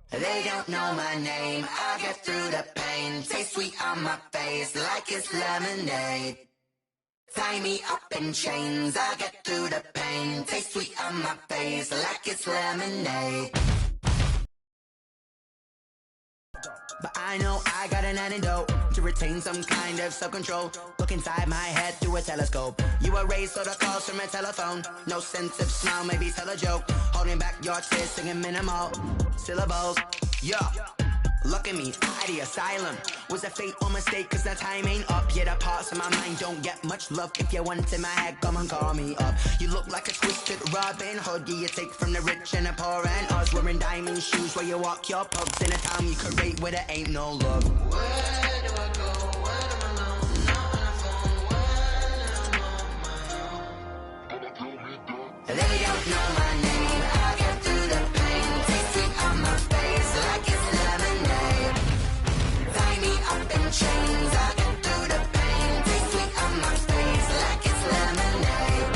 They don't know my name, I get through the pain. Taste sweet on my face like it's lemonade. Tie me up in chains, I get through the pain. Taste sweet on my face like it's lemonade. But I know I got an antidote to retain some kind of self-control. Look inside my head through a telescope. You erase all the calls from a telephone. No sense of smile, maybe tell a joke. Holding back your tears, singing minimal syllables. Yeah, look at me, out of the asylum. Was a fate or mistake, cause the time ain't up. Yet the parts of my mind don't get much love. If you want in my head, come and call me up. You look like a twisted Robin Hood. You take from the rich and the poor and us. Wearing diamond shoes where you walk your pugs. In a town you create where there ain't no love. Where do I go? When I'm alone? Not on the phone. When I'm on my own. They don't know my name. I get through the pain. Taste sweet on my face like it's lemonade. Tie me up in chains. I get through the pain. Taste sweet on my face like it's lemonade.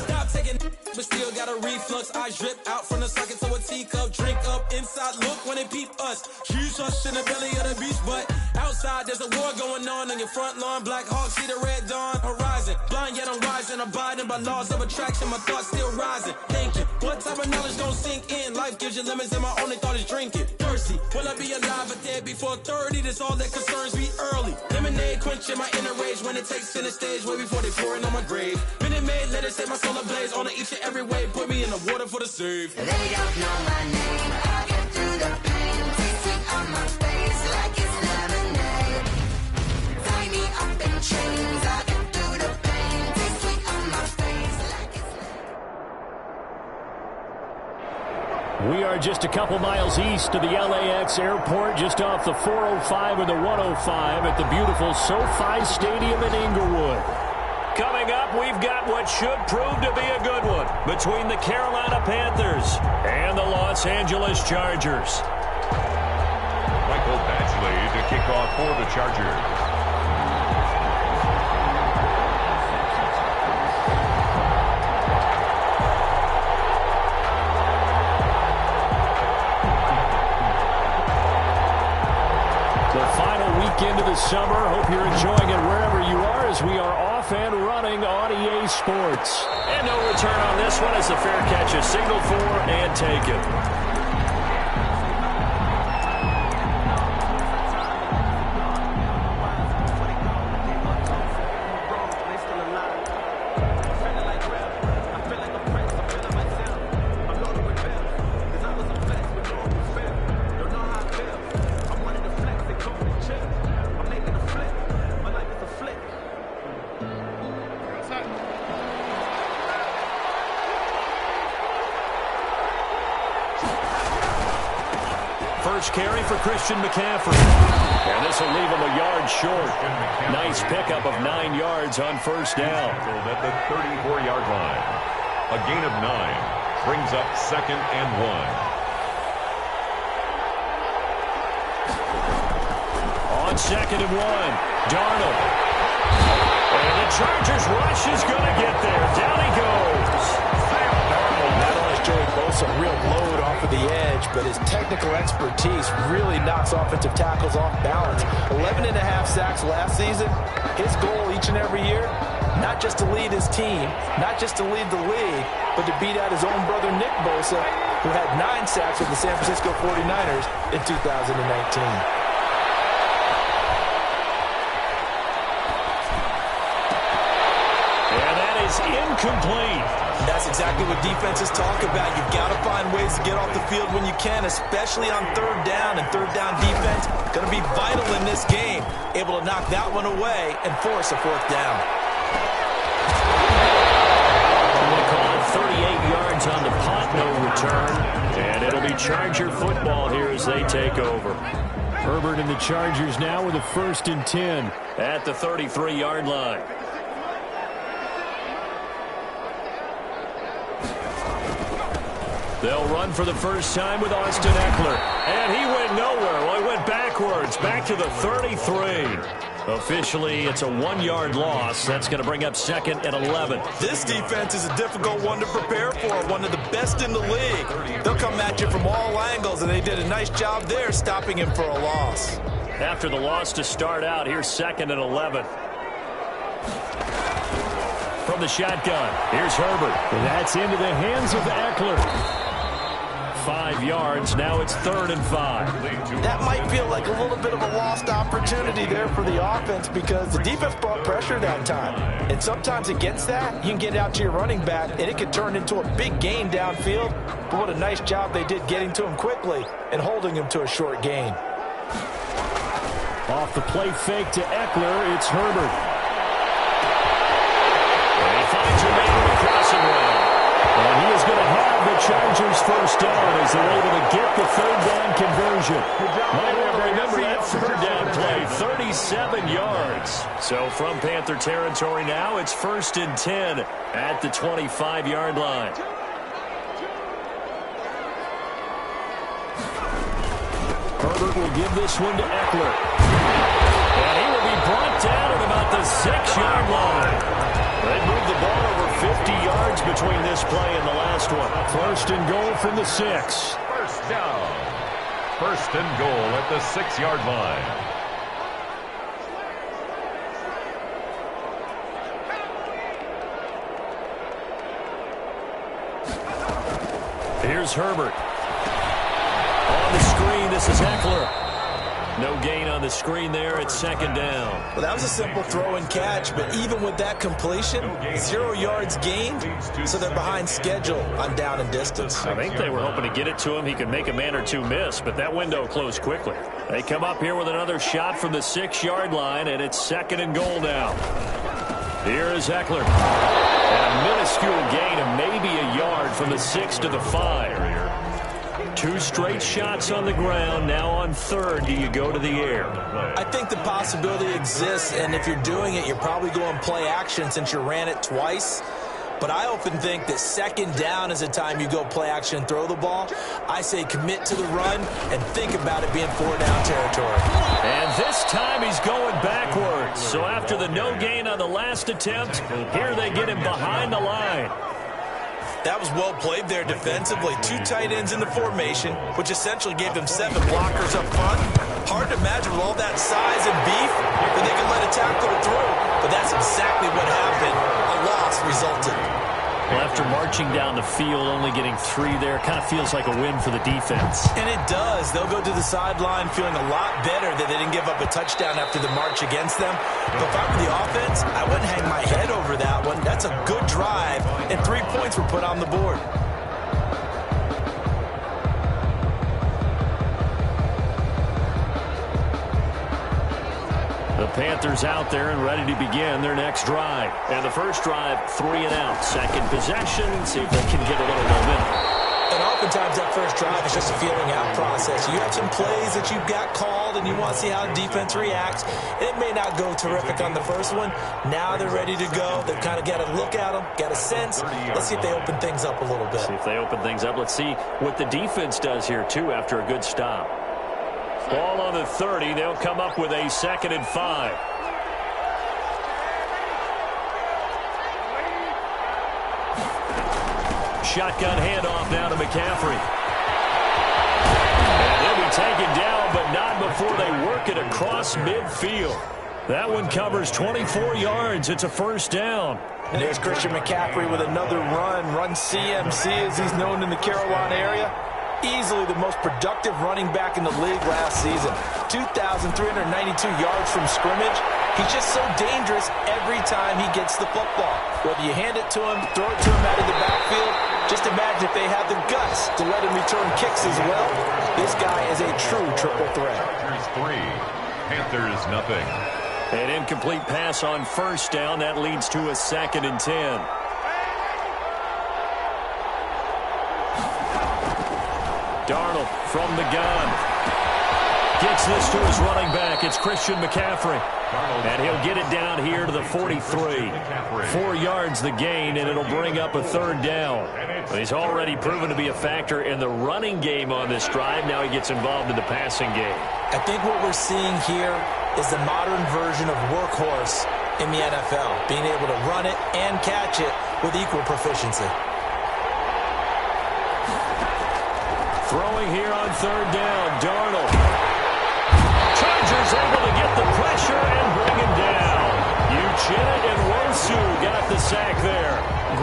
Stop taking but still got a reflux. Eyes drip out from the socket to a teacup. Drink up inside, look when they peep us. Shoes us in the belly of the beast, but outside there's a war going on your front lawn. Black Hawk, see the red dawn horizon. Blind yet I'm rising, abiding by laws of attraction. My thoughts still rising, thinking what type of knowledge don't sink in? Life gives you limits and my only thought is drinking. Thirsty, will I be alive or dead before 30? That's all that concerns me early. Lemonade quenching my inner rage when it takes center stage way before they pour it on my grave. Minute Maid, let it set my soul ablaze on each and every way. Put me in the water for the save. They don't know my name. I get through the pain. Taste sweet on my face like it's lemonade. Tie me up in chains. I get through the pain. Taste sweet on my face like it's lemonade. We are just a couple miles east of the LAX airport, just off the 405 and the 105 at the beautiful SoFi Stadium in Inglewood. Coming up, we've got what should prove to be a good one between the Carolina Panthers and the Los Angeles Chargers. Michael Badgley to kick off for the Chargers. The final weekend of the summer. Hope you're enjoying it wherever you are as we are off and running on EA Sports. And no return on this one as the fair catch is signaled for and taken. First carry for Christian McCaffrey. And this will leave him a yard short. Nice pickup of 9 yards on first down. At the 34-yard line. A gain of 9 brings up 2nd and 1. On 2nd and 1, Darnold. And the Chargers rush is going to get there. Down he goes. Not only is Joey Bosa a real load off of the edge, but his technical expertise really knocks offensive tackles off balance. 11.5 sacks last season. His goal each and every year, not just to lead his team, not just to lead the league, but to beat out his own brother Nick Bosa, who had 9 sacks with the San Francisco 49ers in 2019. Incomplete. That's exactly what defenses talk about. You've got to find ways to get off the field when you can, especially on 3rd down. And 3rd down defense going to be vital in this game. Able to knock that one away and force a 4th down. They call it 38 yards on the punt, no return. And it'll be Charger football here as they take over. Herbert and the Chargers now with a 1st and 10 at the 33-yard line. They'll run for the first time with Austin Eckler. And he went nowhere. Well, he went backwards, back to the 33. Officially, it's a 1-yard loss. That's going to bring up 2nd and 11. This defense is a difficult one to prepare for, one of the best in the league. They'll come at you from all angles, and they did a nice job there stopping him for a loss. After the loss to start out, here's 2nd and 11. From the shotgun, here's Herbert. And that's into the hands of Eckler. 5 yards. Now it's 3rd and 5. That might feel like a little bit of a lost opportunity there for the offense because the defense brought pressure that time. And sometimes against that, you can get out to your running back, and it can turn into a big gain downfield. But what a nice job they did getting to him quickly and holding him to a short gain. Off the play fake to Eckler, it's Herbert. And he finds a man in the crossing route. And he is going to have the Chargers first down as they're able to get the 3rd down conversion. Might want to remember that 3rd down play, 37 yards. So from Panther territory now, it's 1st and 10 at the 25-yard line. Herbert will give this one to Eckler. And he will be brought down at about the 6-yard line. They moved the ball over 50 yards between this play and the last one. 1st and goal from the 6. First down. 1st and goal at the 6-yard line. Here's Herbert. On the screen, this is Eckler. No gain on the screen there. It's 2nd down. Well, that was a simple throw and catch, but even with that completion, 0 yards gained, so they're behind schedule on down and distance. I think they were hoping to get it to him. He could make a man or two miss, but that window closed quickly. They come up here with another shot from the 6-yard line, and it's 2nd and goal now. Here is Eckler. And a minuscule gain of maybe a yard from the 6 to the 5. 2 straight shots on the ground. Now on 3rd, do you go to the air? I think the possibility exists, and if you're doing it, you're probably going play action since you ran it twice. But I often think that 2nd down is a time you go play action and throw the ball. I say commit to the run and think about it being 4-down territory. And this time he's going backwards. So after the no gain on the last attempt, here they get him behind the line. That was well played there defensively. 2 tight ends in the formation, which essentially gave them 7 blockers up front. Hard to imagine with all that size and beef that they could let a tackle through. But that's exactly what happened. A loss resulted. Well, after marching down the field, only getting 3 there, kind of feels like a win for the defense. And it does. They'll go to the sideline feeling a lot better that they didn't give up a touchdown after the march against them. But if I were the offense, I wouldn't hang my head over that one. That's a good drive, and 3 points were put on the board. The Panthers out there and ready to begin their next drive. And the first drive, 3 and out. 2nd possession, see if they can get a little momentum. And oftentimes that first drive is just a feeling out process. You have some plays that you've got called and you want to see how the defense reacts. It may not go terrific on the first one. Now they're ready to go. They've kind of got to look at them, got a sense. Let's see if they open things up a little bit. See if they open things up. Let's see what the defense does here, too, after a good stop. Ball on the 30. They'll come up with a 2nd and 5. Shotgun handoff now to McCaffrey. And he'll be taken down, but not before they work it across midfield. That one covers 24 yards. It's a 1st down. And there's Christian McCaffrey with another run CMC as he's known in the Carolina area. Easily the most productive running back in the league last season. 2,392 yards from scrimmage. He's just so dangerous every time he gets the football. Whether you hand it to him, throw it to him out of the backfield, just imagine if they had the guts to let him return kicks as well. This guy is a true triple threat. Panthers 3, Panthers nothing. An incomplete pass on 1st down. That leads to a 2nd and 10. Darnold from the gun. Gets this to his running back. It's Christian McCaffrey. And he'll get it down here to the 43. 4 yards the gain, and it'll bring up a 3rd down. He's already proven to be a factor in the running game on this drive. Now he gets involved in the passing game. I think what we're seeing here is the modern version of workhorse in the NFL, being able to run it and catch it with equal proficiency. Throwing here on third down, Darnold. Chargers able to get the pressure and bring him down. Uchenna and Wosu got the sack there.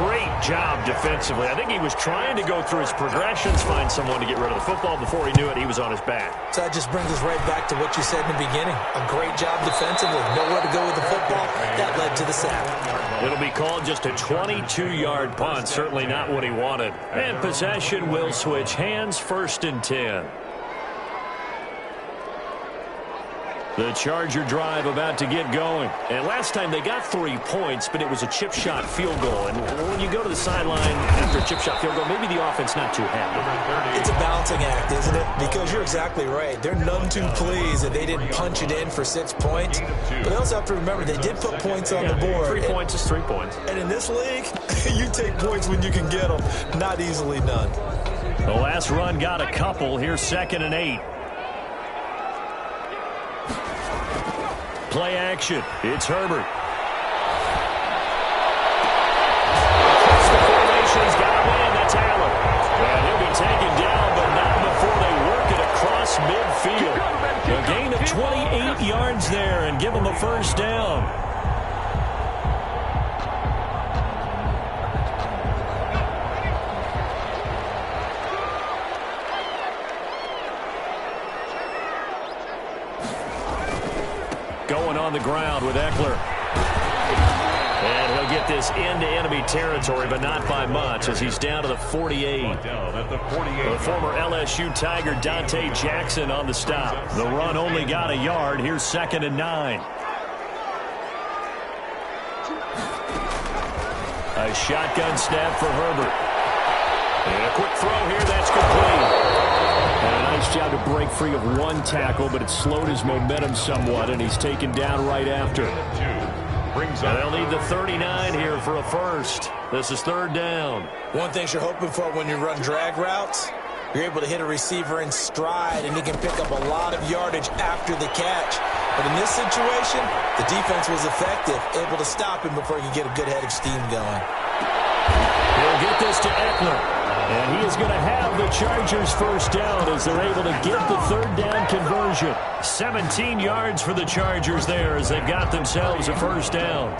Great job defensively. I think he was trying to go through his progressions, find someone to get rid of the football. Before he knew it, he was on his back. So that just brings us right back to what you said in the beginning. A great job defensively. Nowhere to go with the football. That led to the sack. It'll be called just a 22-yard punt. Certainly not what he wanted. And possession will switch hands, 1st and 10. The Charger drive about to get going. And last time they got 3 points, but it was a chip shot field goal. And when you go to the sideline after a chip shot field goal, maybe the offense not too happy. It's a balancing act, isn't it? Because you're exactly right. They're none too pleased that they didn't punch it in for 6 points. But they also have to remember they did put points on the board. 3 points is 3 points. And in this league, you take points when you can get them. Not easily done. The last run got a couple. Here's 2nd and 8. Play action. It's Herbert. Across the formation, he's got a man. That's Allen. And he'll be taken down, but not before they work it across midfield. A gain of 28 yards there and give him a 1st down. Going on the ground with Eckler. And he'll get this into enemy territory, but not by much, as he's down to the 48. The former LSU Tiger Dante Jackson on the stop. The run only got a yard. Here's 2nd and 9. A shotgun snap for Herbert. And a quick throw here. That's complete. And a nice job to break free of 1 tackle, but it slowed his momentum somewhat, and he's taken down right after. And they'll need the 39 here for a 1st. This is 3rd down. One thing you're hoping for when you run drag routes, you're able to hit a receiver in stride, and he can pick up a lot of yardage after the catch. But in this situation, the defense was effective, able to stop him before he could get a good head of steam going. He'll get this to Eckler. And he is going to have the Chargers 1st down as they're able to get the 3rd down conversion. 17 yards for the Chargers there as they've got themselves a 1st down.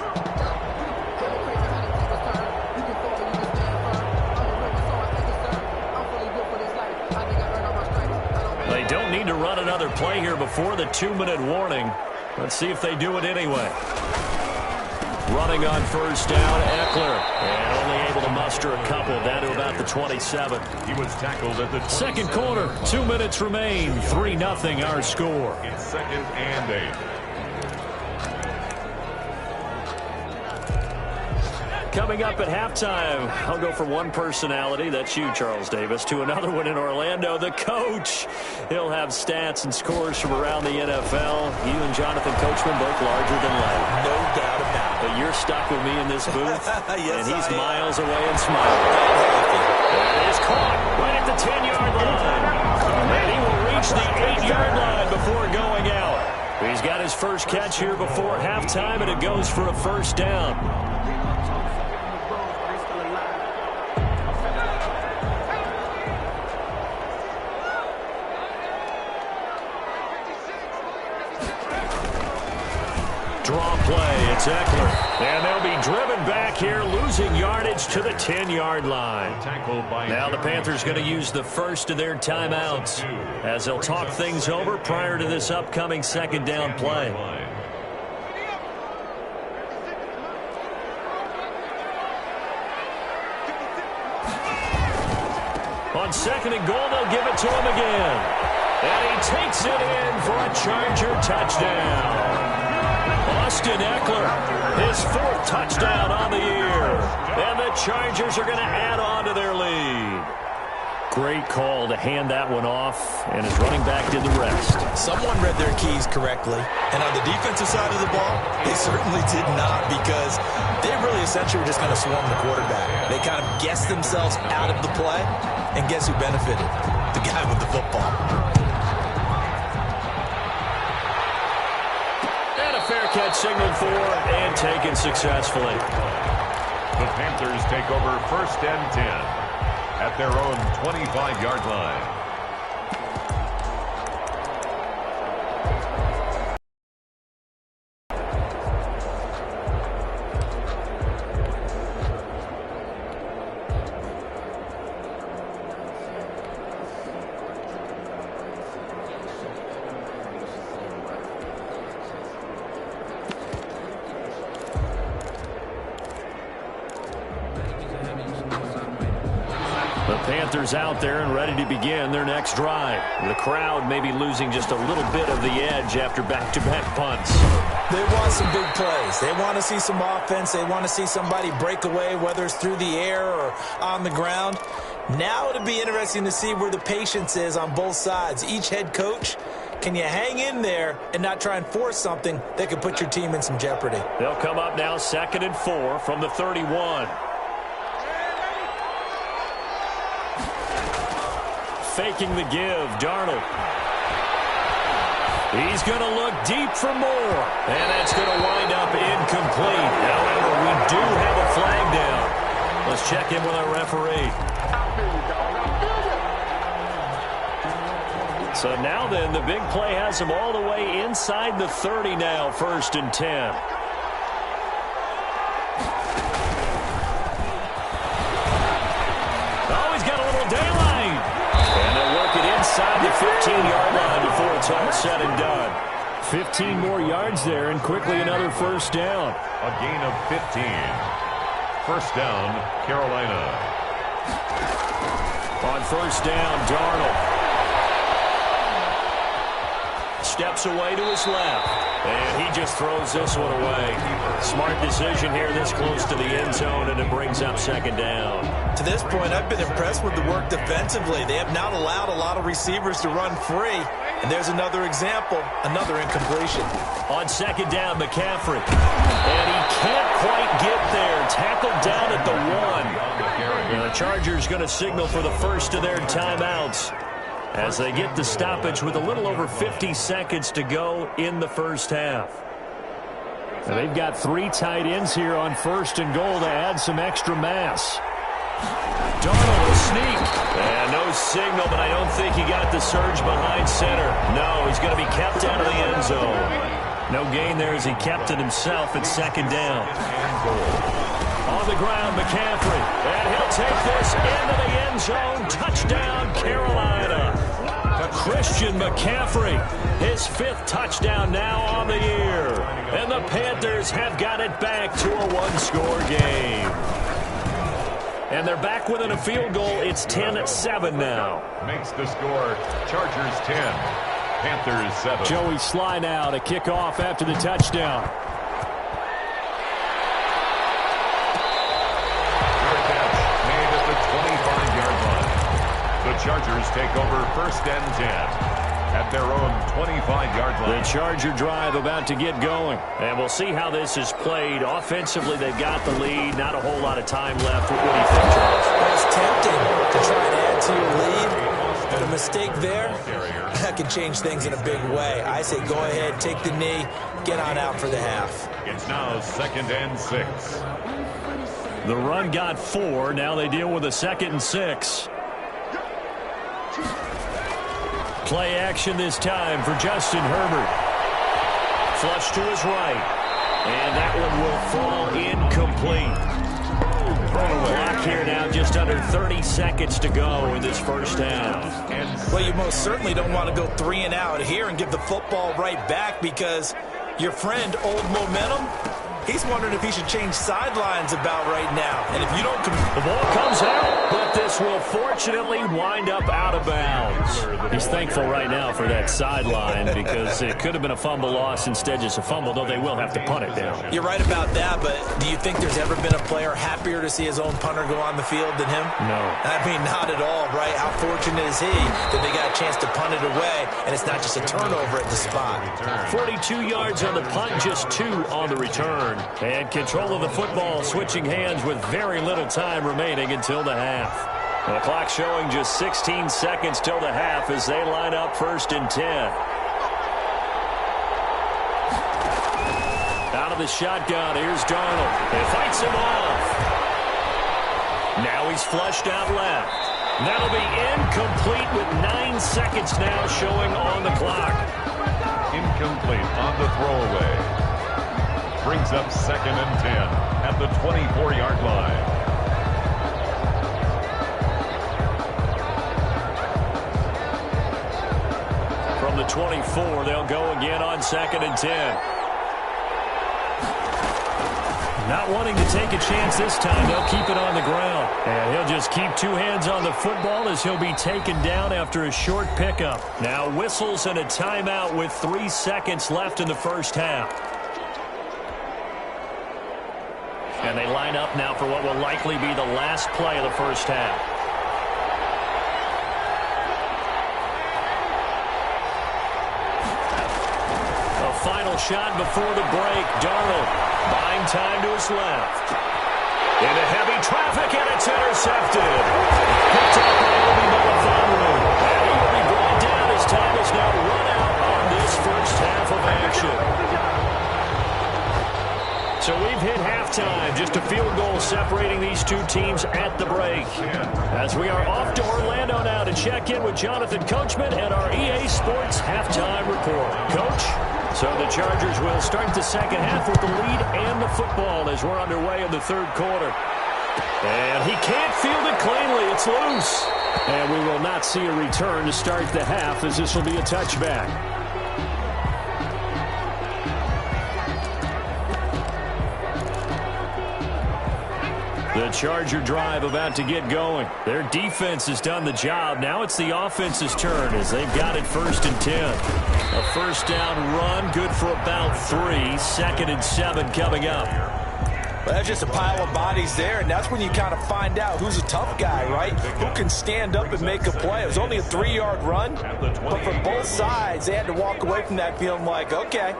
They don't need to run another play here before the 2-minute warning. Let's see if they do it anyway. Running on 1st down, Eckler. And only able to muster a couple down to about the 27. He was tackled at the 2nd quarter, 2 minutes remain. 3-0 our score. It's 2nd and 8. Coming up at halftime, I'll go from one personality, that's you, Charles Davis, to another one in Orlando, the coach. He'll have stats and scores from around the NFL. You and Jonathan Coachman both larger than life. No doubt about it. But you're stuck with me in this booth, Yes, and he's I am. miles away and smiling. And it is caught right at the 10-yard line. And he will reach the 8-yard line before going out. He's got his first catch here before halftime, and it goes for a 1st down. Draw play, it's Eckler. And they'll be driven back here, losing yardage to the 10-yard line. Now the Panthers going to use the first of their timeouts as they'll talk things over prior to this upcoming 2nd down play. On 2nd and goal, they'll give it to him again. And he takes it in for a Charger touchdown. Austin Eckler, his 4th touchdown on the year. And the Chargers are going to add on to their lead. Great call to hand that one off, and his running back did the rest. Someone read their keys correctly, and on the defensive side of the ball, they certainly did not, because they really essentially were just going to swarm the quarterback. They kind of guessed themselves out of the play, and guess who benefited? The guy with the football. catch signaled for and taken successfully. The Panthers take over 1st and 10 at their own 25-yard line. Panthers out there and ready to begin their next drive. The crowd may be losing just a little bit of the edge after back-to-back punts. They want some big plays. They want to see some offense. They want to see somebody break away, whether it's through the air or on the ground. Now it'll be interesting to see where the patience is on both sides. Each head coach, can you hang in there and not try and force something that could put your team in some jeopardy? They'll come up now 2nd and 4 from the 31. Faking the give, Darnold. He's going to look deep for more. And that's going to wind up incomplete. However, we do have a flag down. Let's check in with our referee. So now then, the big play has him all the way inside the 30 now, 1st and 10. Oh, he's got a little daylight. And they'll work it inside the 15-yard line before it's all said and done. 15 more yards there, and quickly another 1st down. A gain of 15. 1st down, Carolina. On 1st down, Darnold steps away to his left, and he just throws this one away. Smart decision here this close to the end zone, and it brings up 2nd down. To this point, I've been impressed with the work defensively. They have not allowed a lot of receivers to run free. And there's another example, another incompletion. On 2nd down, McCaffrey. And he can't quite get there. Tackled down at the 1. And the Chargers going to signal for the first of their timeouts as they get the stoppage with a little over 50 seconds to go in the 1st half. And they've got 3 tight ends here on 1st and goal to add some extra mass. Darnold will sneak. And no signal, but I don't think he got the surge behind center. No, he's going to be kept out of the end zone. No gain there as he kept it himself at 2nd down. On the ground, McCaffrey. And he'll take this into the end zone. Touchdown, Carolina. Christian McCaffrey, his 5th touchdown now on the year. And the Panthers have got it back to a 1-score game. And they're back within a field goal. It's 10-7 now. Makes the score Chargers 10, Panthers 7. Joey Sly now to kick off after the touchdown. The Chargers take over 1st and 10 at their own 25-yard line. The Charger drive about to get going. And we'll see how this is played. Offensively, they've got the lead. Not a whole lot of time left. What do you think, Charles? It's tempting to try and add to your lead. But a mistake there, that can change things in a big way. I say go ahead, take the knee, get on out for the half. It's now 2nd and 6. The run got 4. Now they deal with a 2nd and 6. Play action this time for Justin Herbert. Flush to his right. And that one will fall incomplete. Clock here now, just under 30 seconds to go in this 1st half. Well, you most certainly don't want to go 3 and out here and give the football right back because your friend, Old Momentum, he's wondering if he should change sidelines about right now. And if you don't... The ball comes out, but this will fortunately wind up out of bounds. He's thankful right now for that sideline because it could have been a fumble loss, instead just a fumble, though they will have to punt it down. You're right about that, but do you think there's ever been a player happier to see his own punter go on the field than him? No. I mean, not at all, right? How fortunate is he that they got a chance to punt it away, and it's not just a turnover at the spot. 42 yards on the punt, just 2 on the return. And control of the football, switching hands with very little time remaining until the half. The clock showing just 16 seconds till the half as they line up 1st and 10. of the shotgun. Here's Darnold. He fights him off. Now he's flushed out left. That'll be incomplete with 9 seconds now showing on the clock. Incomplete on the throwaway. Brings up 2nd and 10 at the 24-yard line. From the 24, they'll go again on 2nd and 10. Not wanting to take a chance this time, they'll keep it on the ground. And he'll just keep 2 hands on the football as he'll be taken down after a short pickup. Now whistles and a timeout with 3 seconds left in the first half. And they line up now for what will likely be the last play of the first half. A final shot before the break. Darnold buying time to his left. Into heavy traffic, and it's intercepted. Picked up by Obi Melifonwu. And he will be brought down as time is now run out on this first half of action. So we've hit halftime. Just a field goal separating these two teams at the break. As we are off to Orlando now to check in with Jonathan Coachman and our EA Sports halftime report. Coach? So the Chargers will start the second half with the lead and the football as we're underway in the third quarter. And he can't field it cleanly. It's loose. And we will not see a return to start the half as this will be a touchback. The Charger drive about to get going. Their defense has done the job. Now it's the offense's turn as they've got it 1st and 10. A first down run, good for about 3. 2nd and 7 coming up. Well, that's just a pile of bodies there, and that's when you kind of find out who's a tough guy, right? Who can stand up and make a play. It was only a 3-yard run, but for both sides, they had to walk away from that feeling like, okay,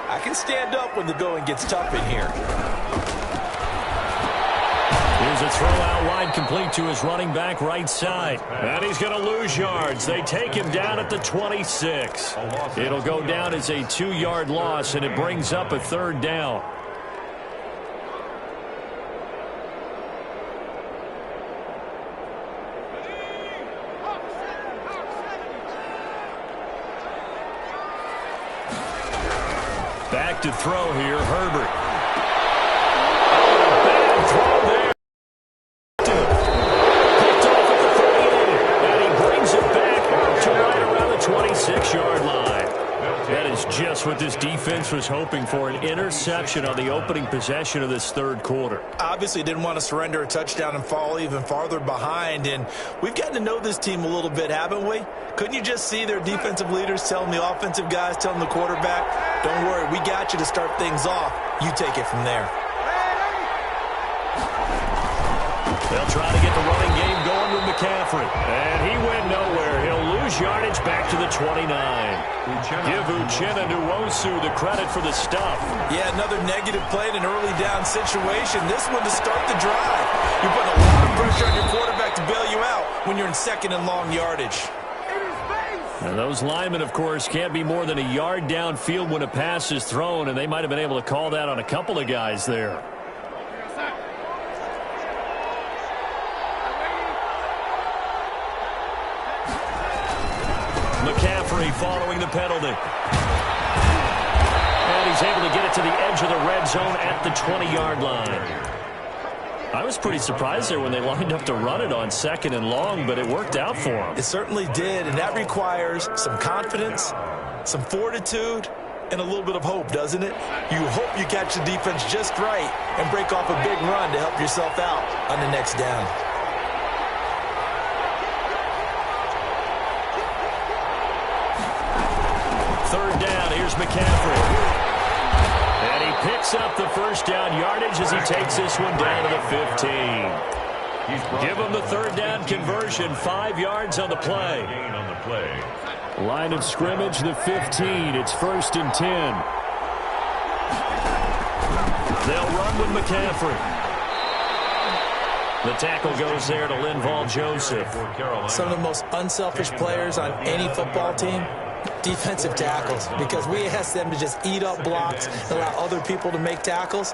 I can stand up when the going gets tough in here. Here's a throw out wide complete to his running back right side. And he's going to lose yards. They take him down at the 26. It'll go down as a 2-yard loss, and it brings up a 3rd down. Back to throw here, Herbert. Bad throw there. Picked off at the 38, and he brings it back to right around the 26-yard line. That is just what this defense was hoping for, an interception on the opening possession of this third quarter. Obviously didn't want to surrender a touchdown and fall even farther behind, and we've gotten to know this team a little bit, haven't we? Couldn't you just see their defensive leaders telling the offensive guys, telling the quarterback, don't worry, we got you to start things off. You take it from there. They'll try to get the running game going with McCaffrey. And he went nowhere. He'll lose yardage back to the 29. Give Uchenna Nwosu the credit for the stuff. Yeah, another negative play in an early down situation. This one to start the drive. You're putting a lot of pressure on your quarterback to bail you out when you're in 2nd and long yardage. And those linemen, of course, can't be more than a yard downfield when a pass is thrown, and they might have been able to call that on a couple of guys there. McCaffrey following the penalty. And he's able to get it to the edge of the red zone at the 20-yard line. I was pretty surprised there when they lined up to run it on 2nd and long, but it worked out for them. It certainly did, and that requires some confidence, some fortitude, and a little bit of hope, doesn't it? You hope you catch the defense just right and break off a big run to help yourself out on the next down. Third down, here's McCaffrey. And he picks up the first down yardage as he takes this one down to the 15. Give him the third down conversion, 5 yards on the play. Line of scrimmage, the 15. It's 1st and 10. They'll run with McCaffrey. The tackle goes there to Linval Joseph. Some of the most unselfish players on any football team. defensive tackles, because we ask them to just eat up blocks and allow other people to make tackles.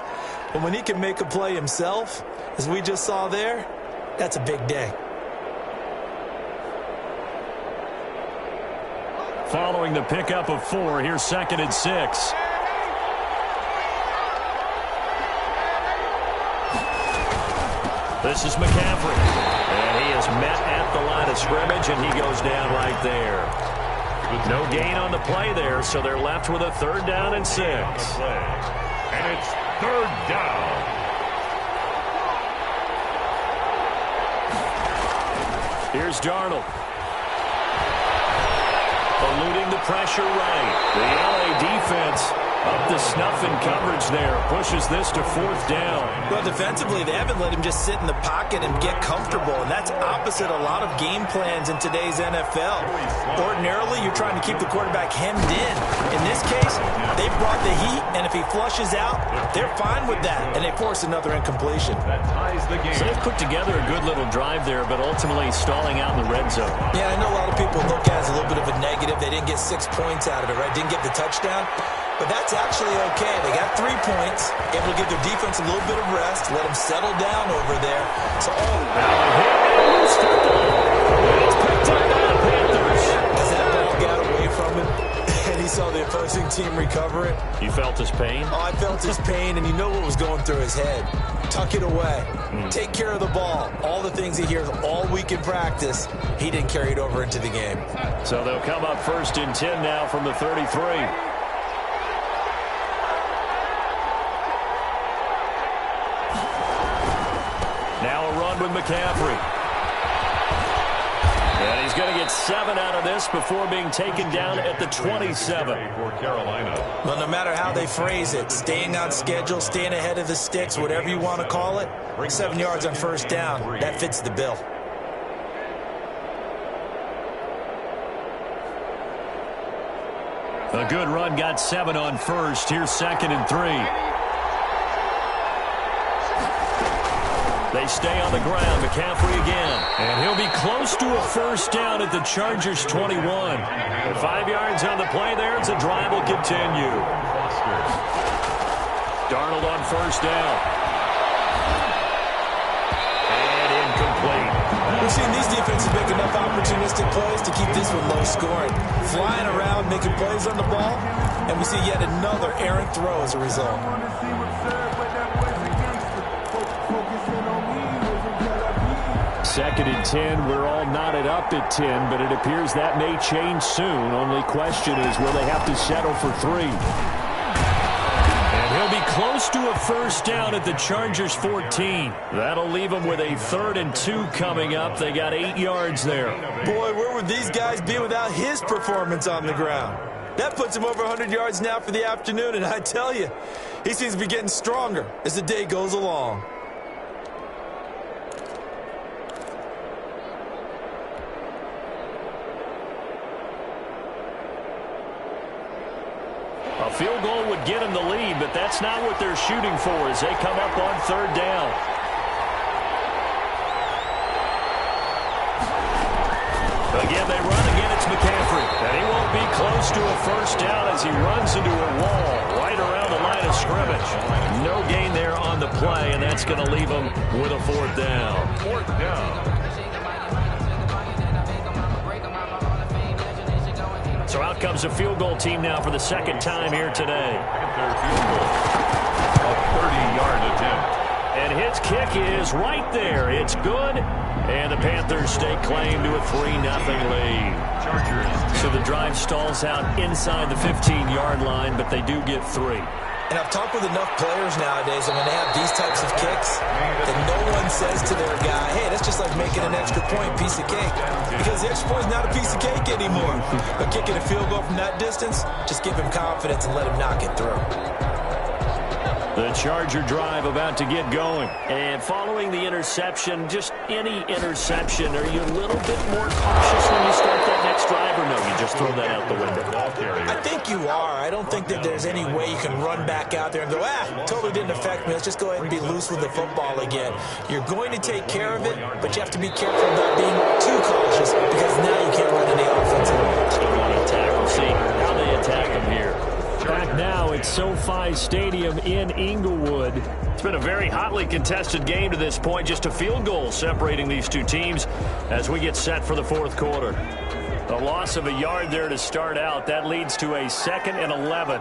But when he can make a play himself, as we just saw there, that's a big day. Following the pickup of 4, here's 2nd and 6. This is McCaffrey. And he is met at the line of scrimmage, and he goes down right there. No gain on the play there, so they're left with a 3rd down and 6. And it's 3rd down. Here's Darnold. Eluding the pressure right. The LA defense up to snuff in coverage there. Pushes this to 4th down. Well, defensively, they haven't let him just sit in the pocket and get comfortable, and that's opposite a lot of game plans in today's NFL. Ordinarily, you're trying to keep the quarterback hemmed in. In this case, they brought the heat, and if he flushes out, they're fine with that, and they force another incompletion. That ties the game. So they've put together a good little drive there, but ultimately stalling out in the red zone. Yeah, I know a lot of people look at it as a little bit of a negative. They didn't get 6 points out of it, right? Didn't get the touchdown. But that's actually okay. They got 3 points, able to give their defense a little bit of rest, let them settle down over there. So, It's picked up by the Panthers. as that ball got away from him, and he saw the opposing team recover it. You felt his pain? Oh, I felt his pain, and you know what was going through his head. Tuck it away. Take care of the ball. All the things he hears all week in practice, he didn't carry it over into the game. So they'll come up 1st and 10 now from the 33. Now a run with McCaffrey. And he's going to get 7 out of this before being taken down at the 27. For Carolina. Well, no matter how they phrase it, staying on schedule, staying ahead of the sticks, whatever you want to call it, 7 yards on 1st down, that fits the bill. A good run got 7 on 1st. Here's 2nd and 3. They stay on the ground. McCaffrey again. And he'll be close to a 1st down at the Chargers' 21. With 5 yards on the play there, the drive will continue. Darnold on 1st down. And incomplete. We've seen these defenses make enough opportunistic plays to keep this one low scoring. Flying around, making plays on the ball, and we see yet another errant throw as a result. 2nd and 10. We're all knotted up at 10, but it appears that may change soon. Only question is, will they have to settle for 3? And he'll be close to a 1st down at the Chargers' 14. That'll leave them with a 3rd and 2 coming up. They got 8 yards there. Boy, where would these guys be without his performance on the ground? That puts him over 100 yards now for the afternoon, and I tell you, he seems to be getting stronger as the day goes along. A field goal would get them the lead, but that's not what they're shooting for as they come up on 3rd down. Again, they run. Again, it's McCaffrey. And he won't be close to a 1st down as he runs into a wall right around the line of scrimmage. No gain there on the play, and that's going to leave him with a 4th down. 4th down. So out comes a field goal team now for the 2nd time here today. Their field goal. A 30-yard attempt. And his kick is right there. It's good. And the Panthers stake claim to a 3-0 lead. Chargers. So the drive stalls out inside the 15-yard line, but they do get 3. And I've talked with enough players nowadays, and when they have these types of kicks, that no one says to their guy, hey, that's just like making an extra point, piece of cake. Because the extra point is not a piece of cake anymore. But kicking a field goal from that distance, just give him confidence and let him knock it through. The Charger drive about to get going. And following the interception, just any interception, are you a little bit more cautious when you start that next drive, or no, you just throw that out the window? I think you are. I don't think that there's any way you can run back out there and go, totally didn't affect me. Let's just go ahead and be loose with the football again. You're going to take care of it, but you have to be careful about being too cautious because now you can't run any offense at all. Still running tackle. See, SoFi Stadium in Inglewood. It's been a very hotly contested game to this point. Just a field goal separating these two teams as we get set for the fourth quarter. A loss of a yard there to start out. That leads to a 2nd and 11.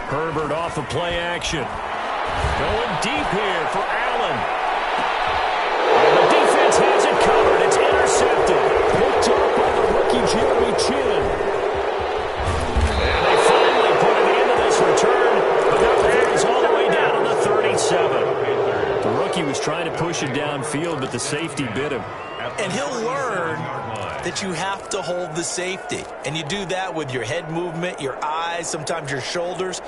Herbert off of play action. Going deep here for Allen. And the defense has it covered. It's intercepted. Picked up by the rookie Jeremy Chin. And they finally put an end to this return. But now it's all the way down to the 37. The rookie was trying to push it downfield, but the safety bit him. And he'll learn that you have to hold the safety. And you do that with your head movement, your eyes, sometimes your shoulders.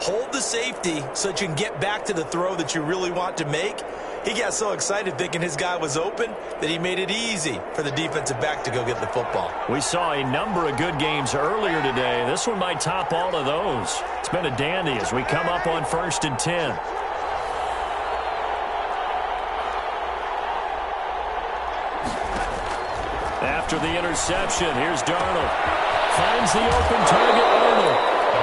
Hold the safety so that you can get back to the throw that you really want to make. He got so excited thinking his guy was open that he made it easy for the defensive back to go get the football. We saw a number of good games earlier today. This one might top all of those. It's been a dandy as we come up on 1st and 10. After the interception, here's Darnold. Finds the open target, Arnold.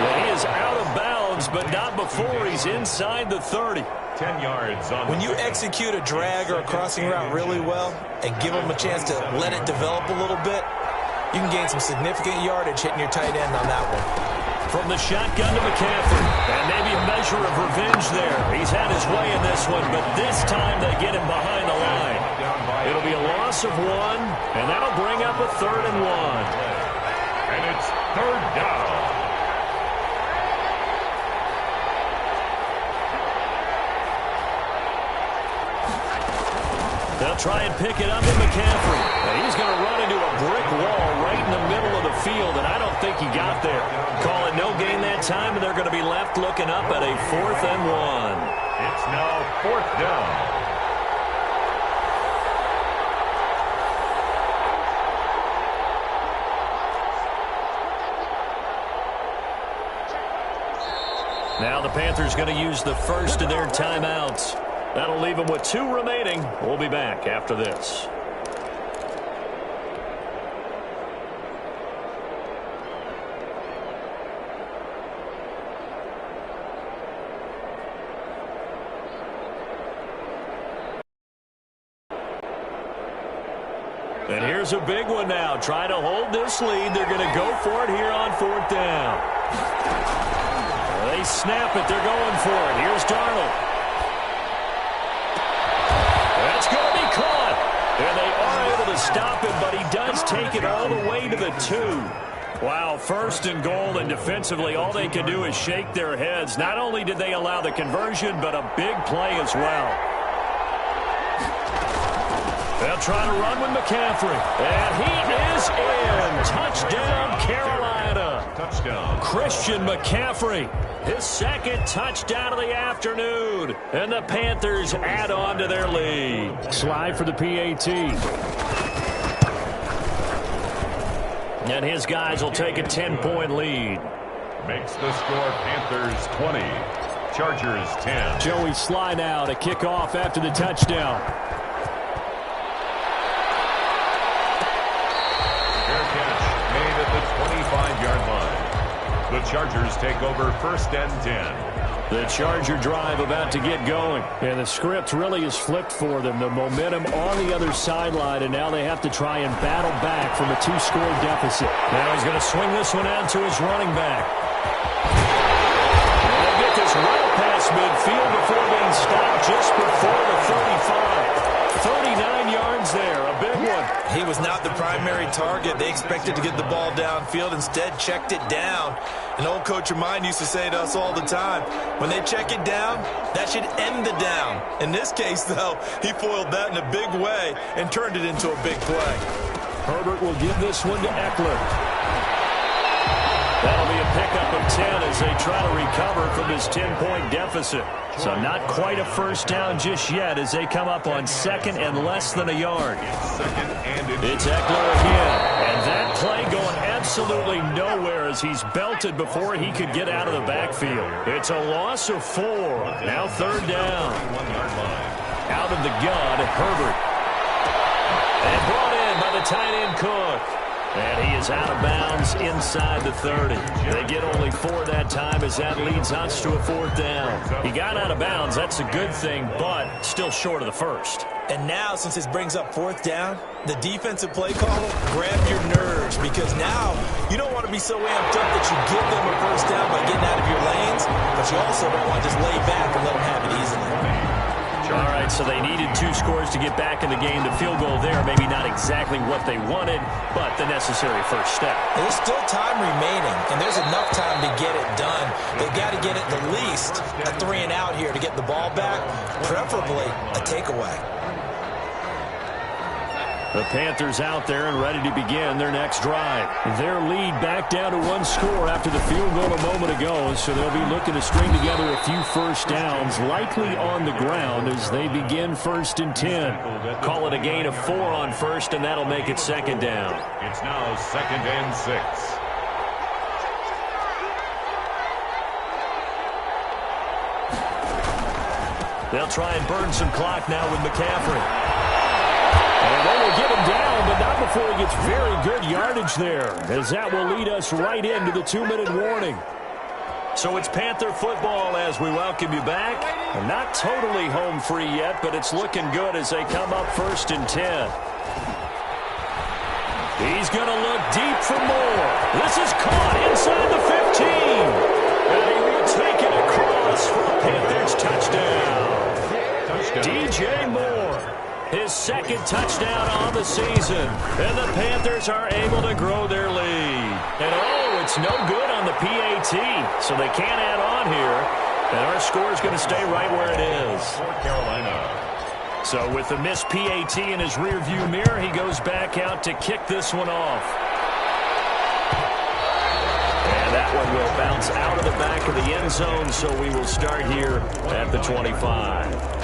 And he is out of bounds, but not before he's inside the 30. 10 yards on. When you execute a drag or a crossing route really well and give them a chance to let it develop a little bit, you can gain some significant yardage hitting your tight end on that one. From the shotgun to McCaffrey. And maybe a measure of revenge there. He's had his way in this one, but this time they get him behind the line. It'll be a loss of 1, and that'll bring up a 3rd and 1. And it's 3rd down. They'll try and pick it up with McCaffrey. And he's going to run into a brick wall right in the middle of the field, and I don't think he got there. Call it no gain that time, and they're going to be left looking up at a 4th and 1. It's now 4th down. Now the Panthers going to use the first of their timeouts. That'll leave them with 2 remaining. We'll be back after this. And here's a big one now. Trying to hold this lead. They're going to go for it here on 4th down. They snap it. They're going for it. Here's Darnold. That's going to be caught. And they are able to stop him, but he does take it all the way to the 2. Wow, 1st and goal, and defensively all they can do is shake their heads. Not only did they allow the conversion, but a big play as well. They'll try to run with McCaffrey. And he is in. Touchdown, Carolina. Touchdown. Christian McCaffrey. His 2nd touchdown of the afternoon. And the Panthers add on to their lead. Slide for the PAT. And his guys will take a 10-point lead. Makes the score Panthers 20. Chargers 10. Joey Sly now to kick off after the touchdown. At the 25-yard line. The Chargers take over 1st and 10. The Charger drive about to get going. And the script really is flipped for them. The momentum on the other sideline, and now they have to try and battle back from a 2-score deficit. Now he's going to swing this one out to his running back. And they'll get this right past midfield before being stopped just before the 35. 39 yards there, a big one. He was not the primary target. They expected to get the ball downfield, instead checked it down. An old coach of mine used to say to us all the time, when they check it down, that should end the down. In this case, though, he foiled that in a big way and turned it into a big play. Herbert will give this one to Eckler. That'll be a pickup of 10 as they try to recover from this 10-point deficit. So not quite a 1st down just yet as they come up on 2nd and less than a yard. It's Eckler again. And that play going absolutely nowhere as he's belted before he could get out of the backfield. It's a loss of 4. Now 3rd down. Out of the gun, Herbert. And brought in by the tight end Cook. And he is out of bounds inside the 30. They get only 4 that time as that leads us to a 4th down. He got out of bounds. That's a good thing, but still short of the first. And now, since this brings up 4th down, the defensive play caller, grab your nerves, because now you don't want to be so amped up that you give them a first down by getting out of your lanes, but you also don't want to just lay back and let them have it easily. All right, so they needed 2 scores to get back in the game. The field goal there, maybe not exactly what they wanted, but the necessary first step. There's still time remaining, and there's enough time to get it done. They've got to get at the least a 3 and out here to get the ball back, preferably a takeaway. The Panthers out there and ready to begin their next drive. Their lead back down to 1 score after the field goal a moment ago, so they'll be looking to string together a few first downs, likely on the ground as they begin 1st and 10. Call it a gain of 4 on first, and that'll make it 2nd down. It's now 2nd and 6. They'll try and burn some clock now with McCaffrey. And they will get him down, but not before he gets very good yardage there, as that will lead us right into the 2-minute warning. So it's Panther football as we welcome you back. Not totally home free yet, but it's looking good as they come up 1st and 10. He's going to look deep for more. This is caught inside the 15. And he will take it across for a Panthers touchdown. DJ Moore. His 2nd touchdown on the season. And the Panthers are able to grow their lead. And oh, it's no good on the PAT. So they can't add on here. And our score is going to stay right where it is. For Carolina. So with the missed PAT in his rearview mirror, he goes back out to kick this one off. And that one will bounce out of the back of the end zone. So we will start here at the 25.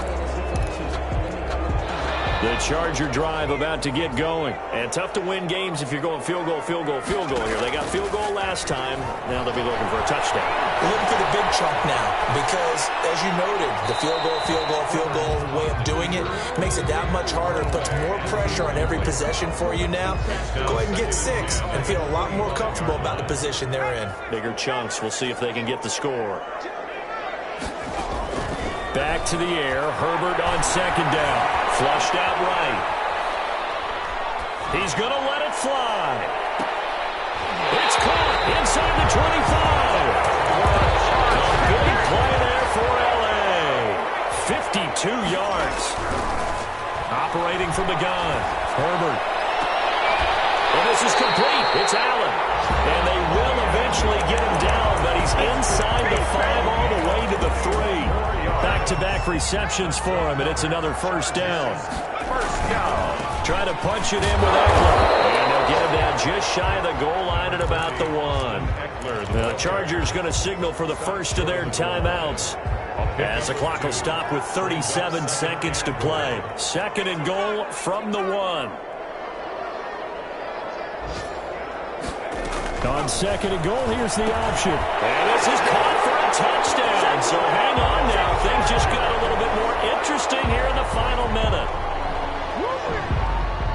The Charger drive about to get going. And tough to win games if you're going field goal, field goal, field goal here. They got field goal last time. Now they'll be looking for a touchdown. Looking for the big chunk now because, as you noted, the field goal way of doing it makes it that much harder. Puts more pressure on every possession for you now. Go ahead and get 6 and feel a lot more comfortable about the position they're in. Bigger chunks. We'll see if they can get the score. Back to the air. Herbert on 2nd down. Flushed out right. He's going to let it fly. It's caught inside the 25. A big play there for L.A. 52 yards. Operating from the gun. Herbert. And this is complete. It's Allen. And they will eventually get him down, but he's inside the 5 all the way to the 3. Back-to-back receptions for him, and it's another 1st down. Try to punch it in with Eckler. And they'll get him down just shy of the goal line at about the 1. The Chargers going to signal for the first of their timeouts as the clock will stop with 37 seconds to play. 2nd and goal from the 1. On 2nd and goal, here's the option. And this is caught for a touchdown. So hang on now. Things just got a little bit more interesting here in the final minute.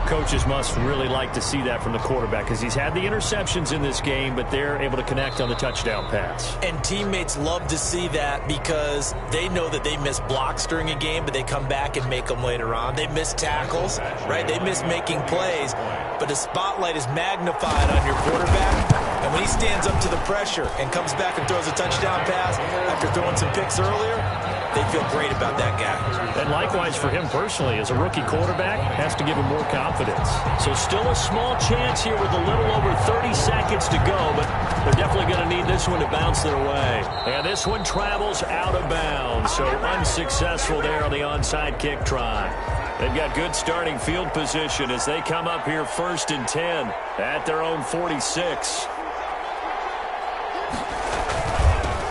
Coaches must really like to see that from the quarterback because he's had the interceptions in this game, but they're able to connect on the touchdown pass. And teammates love to see that because they know that they miss blocks during a game, but they come back and make them later on. They miss tackles, right? They miss making plays, but the spotlight is magnified on your quarterback. And when he stands up to the pressure and comes back and throws a touchdown pass after throwing some picks earlier, they feel great about that guy. And likewise for him personally, as a rookie quarterback, has to give him more confidence. So still a small chance here with a little over 30 seconds to go, but they're definitely going to need this one to bounce their way. And this one travels out of bounds, so unsuccessful there on the onside kick try. They've got good starting field position as they come up here 1st and 10 at their own 46.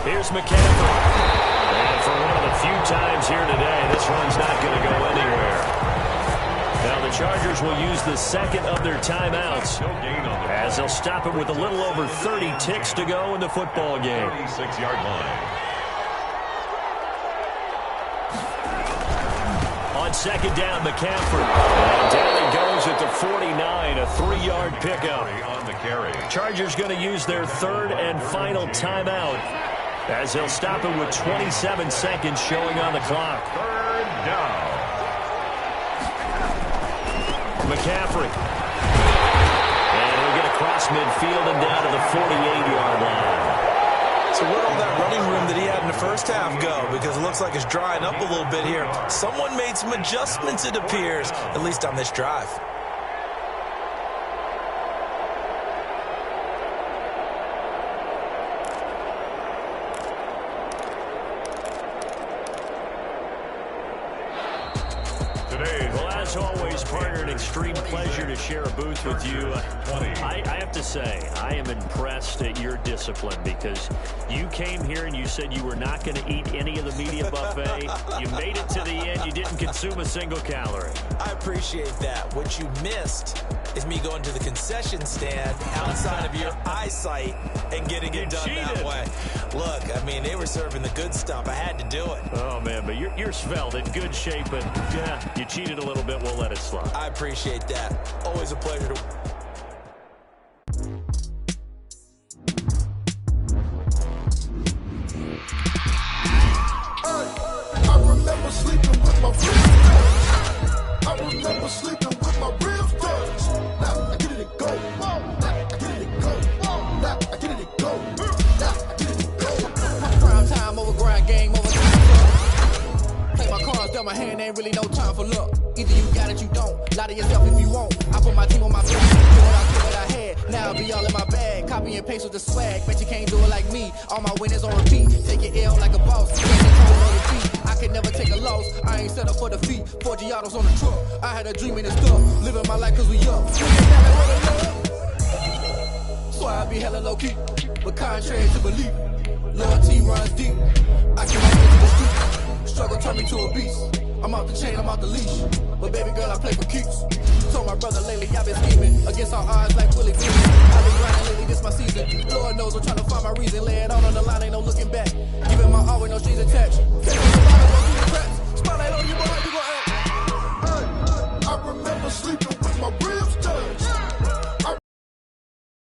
Here's McCaffrey. And for one of the few times here today, this run's not going to go anywhere. Now the Chargers will use the 2nd of their timeouts as they'll stop it with a little over 30 ticks to go in the football game. 36-yard line. On 2nd down, McCaffrey. And down he goes at the 49, a 3-yard pickup. On the carry. Chargers going to use their third and final timeout as they'll stop it with 27 seconds showing on the clock. Third down. McCaffrey. And he'll get across midfield and down to the 48-yard line. So where'd all that running room that he had in the first half go? Because it looks like it's drying up a little bit here. Someone made some adjustments, it appears, at least on this drive. Well, as always, partner, an extreme pleasure to share a booth with you. I have to say, I am impressed at your discipline because you came here and you said you were not going to eat any of the media buffet. You made it to the end. You didn't consume a single calorie. I appreciate that. What you missed is me going to the concession stand outside of your eyesight and getting it done that way. Look, I mean, they were serving the good stuff. I had to do it. Oh, man, but you're svelte, in good shape, but yeah, you cheated a little bit. We'll let it slide. I appreciate that. Always a pleasure to... I remember sleeping with my ribs. I remember sleeping with my ribs. Now I get it and go. Now I get it and go. Now I get it and go. Now I get it and go. Prime time over grind game over time. Play my cards down my hand, ain't really no time for luck. Either you got it, you don't. Lie to yourself if you won't. I put my team on my back. What I had. Now I'll be all in my bag. Copy and paste with the swag. Bet you can't do it like me. All my winners on repeat. Take your L like a boss. I can never take a loss. I ain't set up for defeat. 4 Giottos on the truck. I had a dream in the stuff. Living my life cause we up. So I be hella low key. But contrary to belief, loyalty runs deep. I came out into the street. Struggle turned me to a beast. I'm out the chain, I'm out the leash. But baby girl, I play for keeps. Told my brother lately, I've been scheming against all odds like Willie Beeman. I've been grinding lately, this my season. Lord knows I'm trying to find my reason. Lay it out on the line, ain't no looking back. Giving my all with no strings attached. Can't go to the bottom, go through the cracks. Spotlight on you, boy, how you gon' act? I remember sleeping with my ribs touched.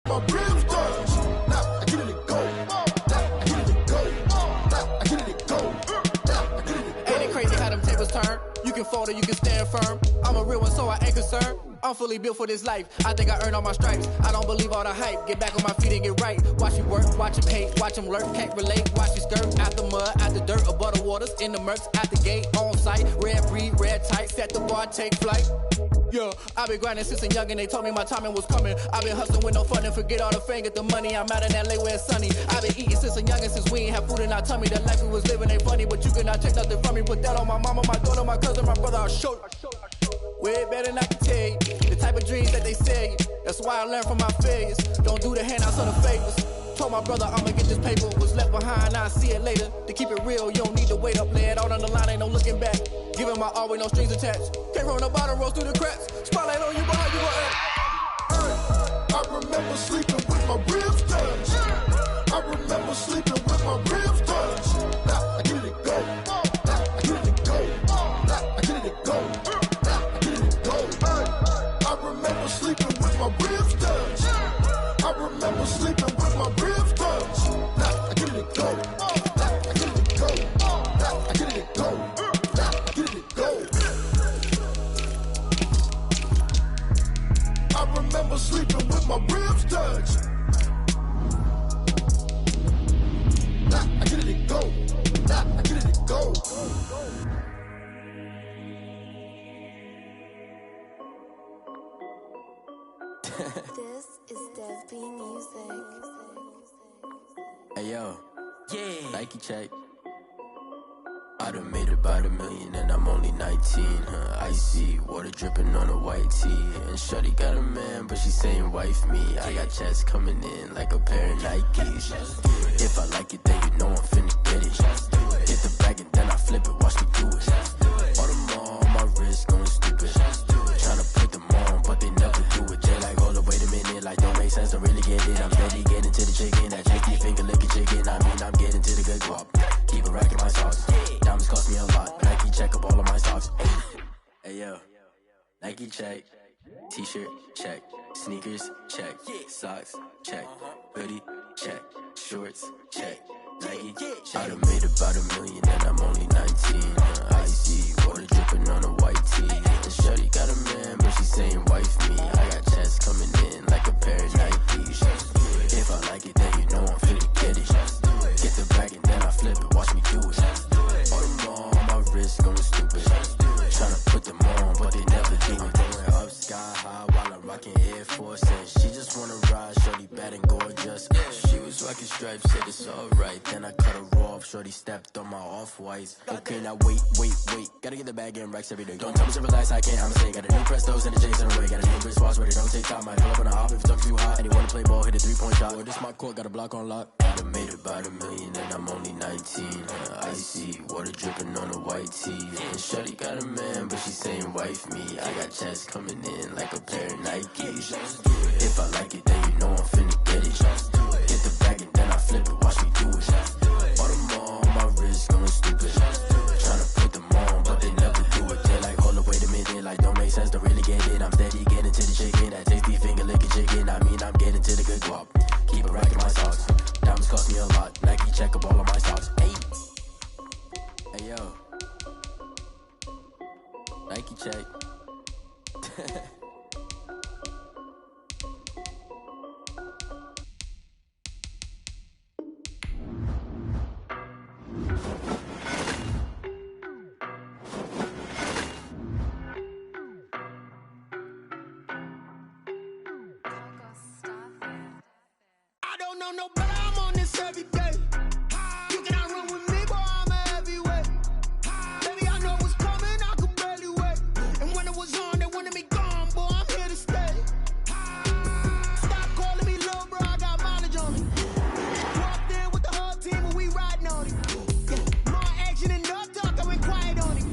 My ribs touched. Now I get it and go. Now I get it and go. Now I get it and go. Now I get it and go. Ain't it crazy how them tables turn? You can fold or you can stand firm. I'm a real one, so I ain't concerned. I'm fully built for this life. I think I earned all my stripes. I don't believe all the hype. Get back on my feet and get right. Watch you work, watch him hate, watch him lurk. Can't relate, watch you skirt. Out the mud, out the dirt, above the waters, in the murks, out the gate, on site. Red breed, red tight, set the bar, take flight. Yeah, I've been grinding since a young and they told me my timing was coming. I've been hustling with no fun and forget all the fame, get the money. I'm out in LA where it's sunny. I've been eating since a young and since we ain't have food in our tummy. The life we was living ain't funny, but you cannot take nothing from me. Put that on my mama, my daughter, my cousin, my brother, I'll show you. Way better than I can tell you. The type of dreams that they sell you. That's why I learned from my failures. Don't do the handouts or the favors. Told my brother I'ma get this paper. Was left behind, I'll see it later. To keep it real, you don't need to wait up. Lay it out on the line, ain't no looking back. Giving my all with no strings attached. Came from the bottom, rose through the cracks. Spotlight on you, boy, how you gon' act? I remember sleeping with my ribs touched. I remember sleeping with my ribs touched. Now I get it and go. Now I get it and go. Now I get it and go. Now I get it and go. I remember sleeping with my ribs touched. I remember sleeping with my ribs touched. Now I get it and go. Now I get it and go. Now I get it and go. Now I get it and go. I remember sleeping with my ribs touched. Now I get it and go. Now I get it and go. This is Desby Music. Hey yo, Nike check. I done made about $1 million and I'm only 19, icy, water dripping on a white tee. And shorty got a man, but she saying wife me. I got checks coming in like a pair of Nikes. If I like it, then you know I'm finna get it. Hit the bag and then I flip it, watch me do it. All them on my wrist going stupid. Tryna put them on, but they never do it. They like, hold up, wait a minute, like don't make sense to really get it. I'm steady getting to the chicken, that tricky finger licking chicken. I mean, I'm getting to the good guap. Keep a rack in my sauce. Diamonds cost me a lot. Nike check up all of my stocks. Hey yo, Nike check. T-shirt, check. Sneakers, check. Socks, check. Hoodie, check. Shorts, check. Nike, check. I done made about $1 million and I'm only 19. Icy, water dripping on a white tee. And shorty got a man, but she saying wife me. I got checks coming in like a pair of Nikes. If I like it, then you know I'm finna get it. Get the bag and then I flip it, watch me do it. All them on my wrist going stupid. Tryna put them on, but they never do it. Going up sky high while I'm rocking Air Force. And she just wanna ride, shorty bad and gorgeous. She was rocking stripes, said it's alright. Then I cut her off, shorty stepped on my off-whites. Okay, now wait. Gotta get the bag and racks every day. Don't tell me to relax, I can't, I'ma say. Got a new Prestos and a Jason away. Got a new wrist watch where they don't take time. Might pull up on a hop if it's up too hot. And he wanna play ball, hit a 3-point shot. Or this my court, got a block on lock. I done made about $1 million and I'm only 19. Icy, water dripping on a white tee. And shorty got a man, but she saying wife me. I got checks coming in like a pair of Nikes. If I like it, then you know I'm finna get it. Get the bag and then I flip it, watch me do it. All them on my wrist going stupid. Tryna put them on, but they never do it. They're like, hold up, wait a minute, like don't make sense, don't really get it. I'm steady getting to the chicken, that tasty finger licking chicken. I mean, I'm getting to the good guap. Keep a rack in my socks. Diamonds cost me a lot. Nike check up all of my socks. Hey yo. Nike check. I don't know no better, I'm on this every day. You cannot run with me, boy, I'm a heavyweight. Baby, I know what's coming, I could barely wait. And when it was on, they wanted me gone, boy, I'm here to stay. Stop calling me little bro, I got mileage on me. Walked in with the whole team and we riding on it. Yeah, more action and no talk, I went quiet on it.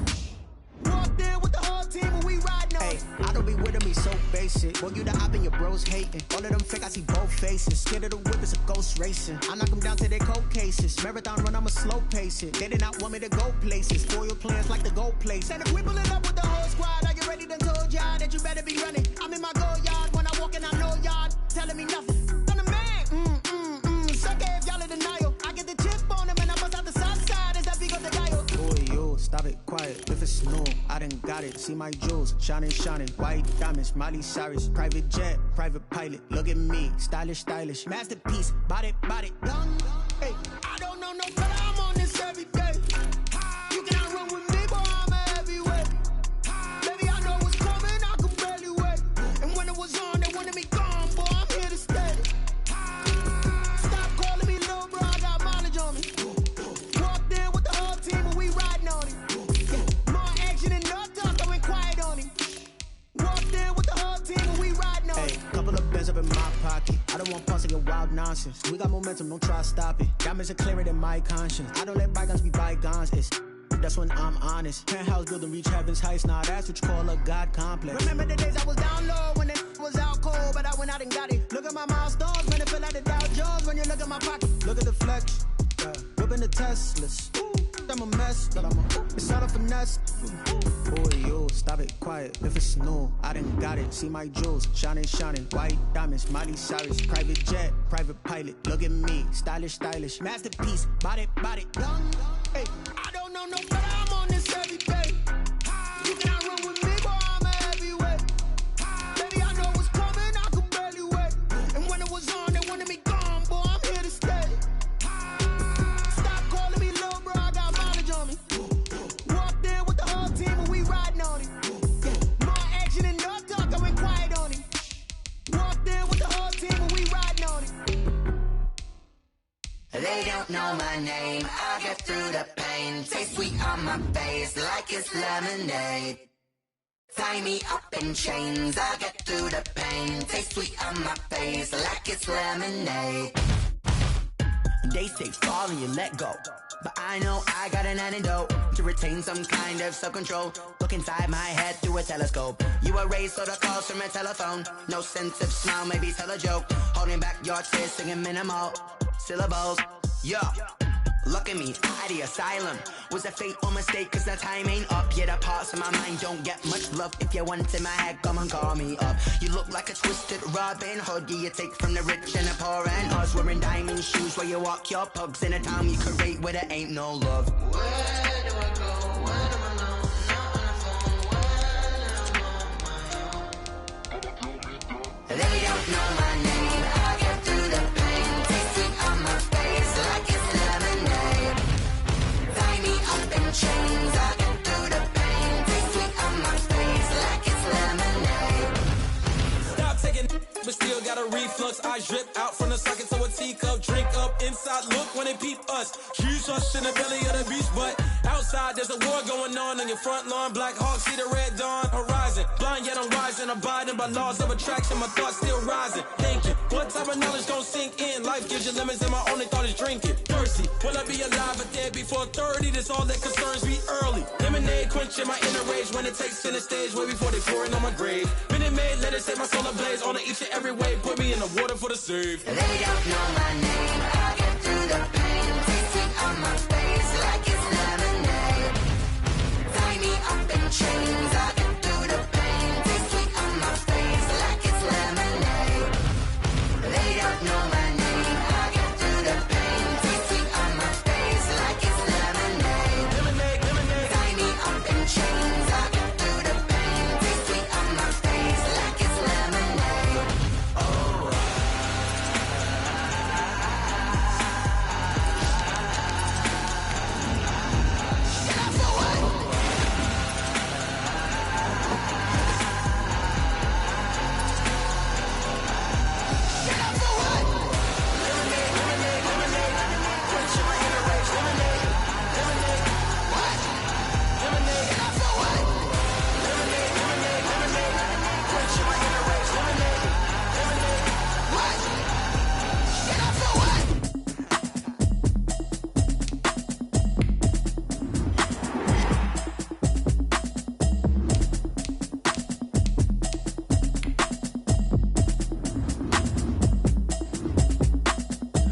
Walked in with the whole team and we riding on it. I don't be with them, so basic. Well, you the op and your bros hating. All of them fake, I see both faces. Scared of the whip, it's a ghost racing. I knock them down to their cold cases. Marathon run, I'ma slow pace it. They did not want me to go places. Spoil plans like the gold place. And if we pulling up with the whole squad, I get ready to told y'all that you better be running. I'm in my go yard when I walk in, I know y'all telling me nothing. I'm the man, suck it if y'all in denial. I get the chip on him and I bust out the south side as that big of the dial. Boy, yo, stop it, quiet. If it's new, I done got it. See my jewels, shining. White diamonds, Miley Cyrus. Private jet, private pilot. Look at me, stylish. Masterpiece, body, young. Hey, I don't know no better, I'm on this every day. You cannot run with me, boy, I'm a heavyweight. Baby, I know what's coming, I could barely wait. And when it was on, they wanted me gone, boy, I'm here to stay. Stop calling me little bro, I got mileage on me. Walked in with the whole team and we riding on it. Yeah, more action and no talk, I went quiet on it. Walked in with the whole team and we riding on it. Couple of bands up in my pocket. I don't want pause to get wild nonsense. We got momentum, don't try to stop it. Diamonds are clearer than my conscience. I don't let bygones be bygones. That's when I'm honest. Penthouse building, reach heaven's heights. Nah, that's what you call a God complex. Remember the days I was down low when it was out cold, but I went out and got it. Look at my milestones, man, it feel like the Dow Jones when you look at my pocket. Look at the flex, whipping the Teslas. I'm a mess, but it's all a finesse. Boy, yo, stop it, quiet. If it's new, I done got it. See my jewels, shining. White diamonds, Miley Cyrus. Private jet, private pilot. Look at me, stylish. Masterpiece, body, young. Hey, I don't know no better, I'm on this every day. You cannot run with me, boy, I'm a heavyweight. Baby, I know what's coming, I could barely wait. And when it was on, they wanted me gone, boy, I'm here to stay. Stop calling me little bro, I got mileage on me. Walked in with the whole team and we riding on it. Yeah, more action and no talk, I went quiet on it. Walked in with the whole team and we riding on it. They don't know my name, I get through the pain. Taste sweet on my face like it's lemonade. Tie me up in chains, I get through the pain. Taste sweet on my face like it's lemonade. They say fall and you let go, but I know I got an antidote to retain some kind of self-control. Look inside my head through a telescope. You erase all the calls from a telephone. No sense of smile, maybe tell a joke. Holding back your tears, singing minimal syllables. Yeah, Look at me, at the asylum. Was a fate or mistake, cause the time ain't up. Yet the parts of my mind don't get much love. If you want in my head, come and call me up. You look like a twisted Robin Hood. You take from the rich and the poor and us. Wearing diamond shoes where you walk your pugs. In a town you could rate where there ain't no love. Where do I go? When I'm alone? Not on the phone. When I'm on my own. They don't know my name. I get through the pain. Taste it on my face like it's lemonade. Tie me up in chains. I get through the pain. Taste sweet on my face like it's lemonade. Stop taking, but still got a reflux. I drip out from the socket to a teacup. Drink up inside, look when they peep us. Huge us in the belly of the beach, but outside there's a war going on your front lawn. Black Hawk, see the red dawn horizon. Blind yet I'm rising, abiding by laws of attraction. My thoughts still rising. Thinking, what type of knowledge don't sink in? Life gives you lemons and my only thought is drinking. Thirsty, will I be alive or dead before 30? That's all that concerns me early. Lemonade quenching my inner rage when it takes center stage way before they pour it on my grave. Minute Maid, let it set my soul ablaze on each and every way. Put me in the water for the save. They don't know my name. I get through the pain. Taste sweet on my face like it's lemonade. Tie me up in chains. I get through the pain. Taste sweet on my face like it's lemonade. They don't know my name. I get through the pain. Taste sweet on my face like it's lemonade. Lemonade, lemonade. Tie me up in chains. I get through the pain. Taste sweet on my face like it's lemonade. Oh.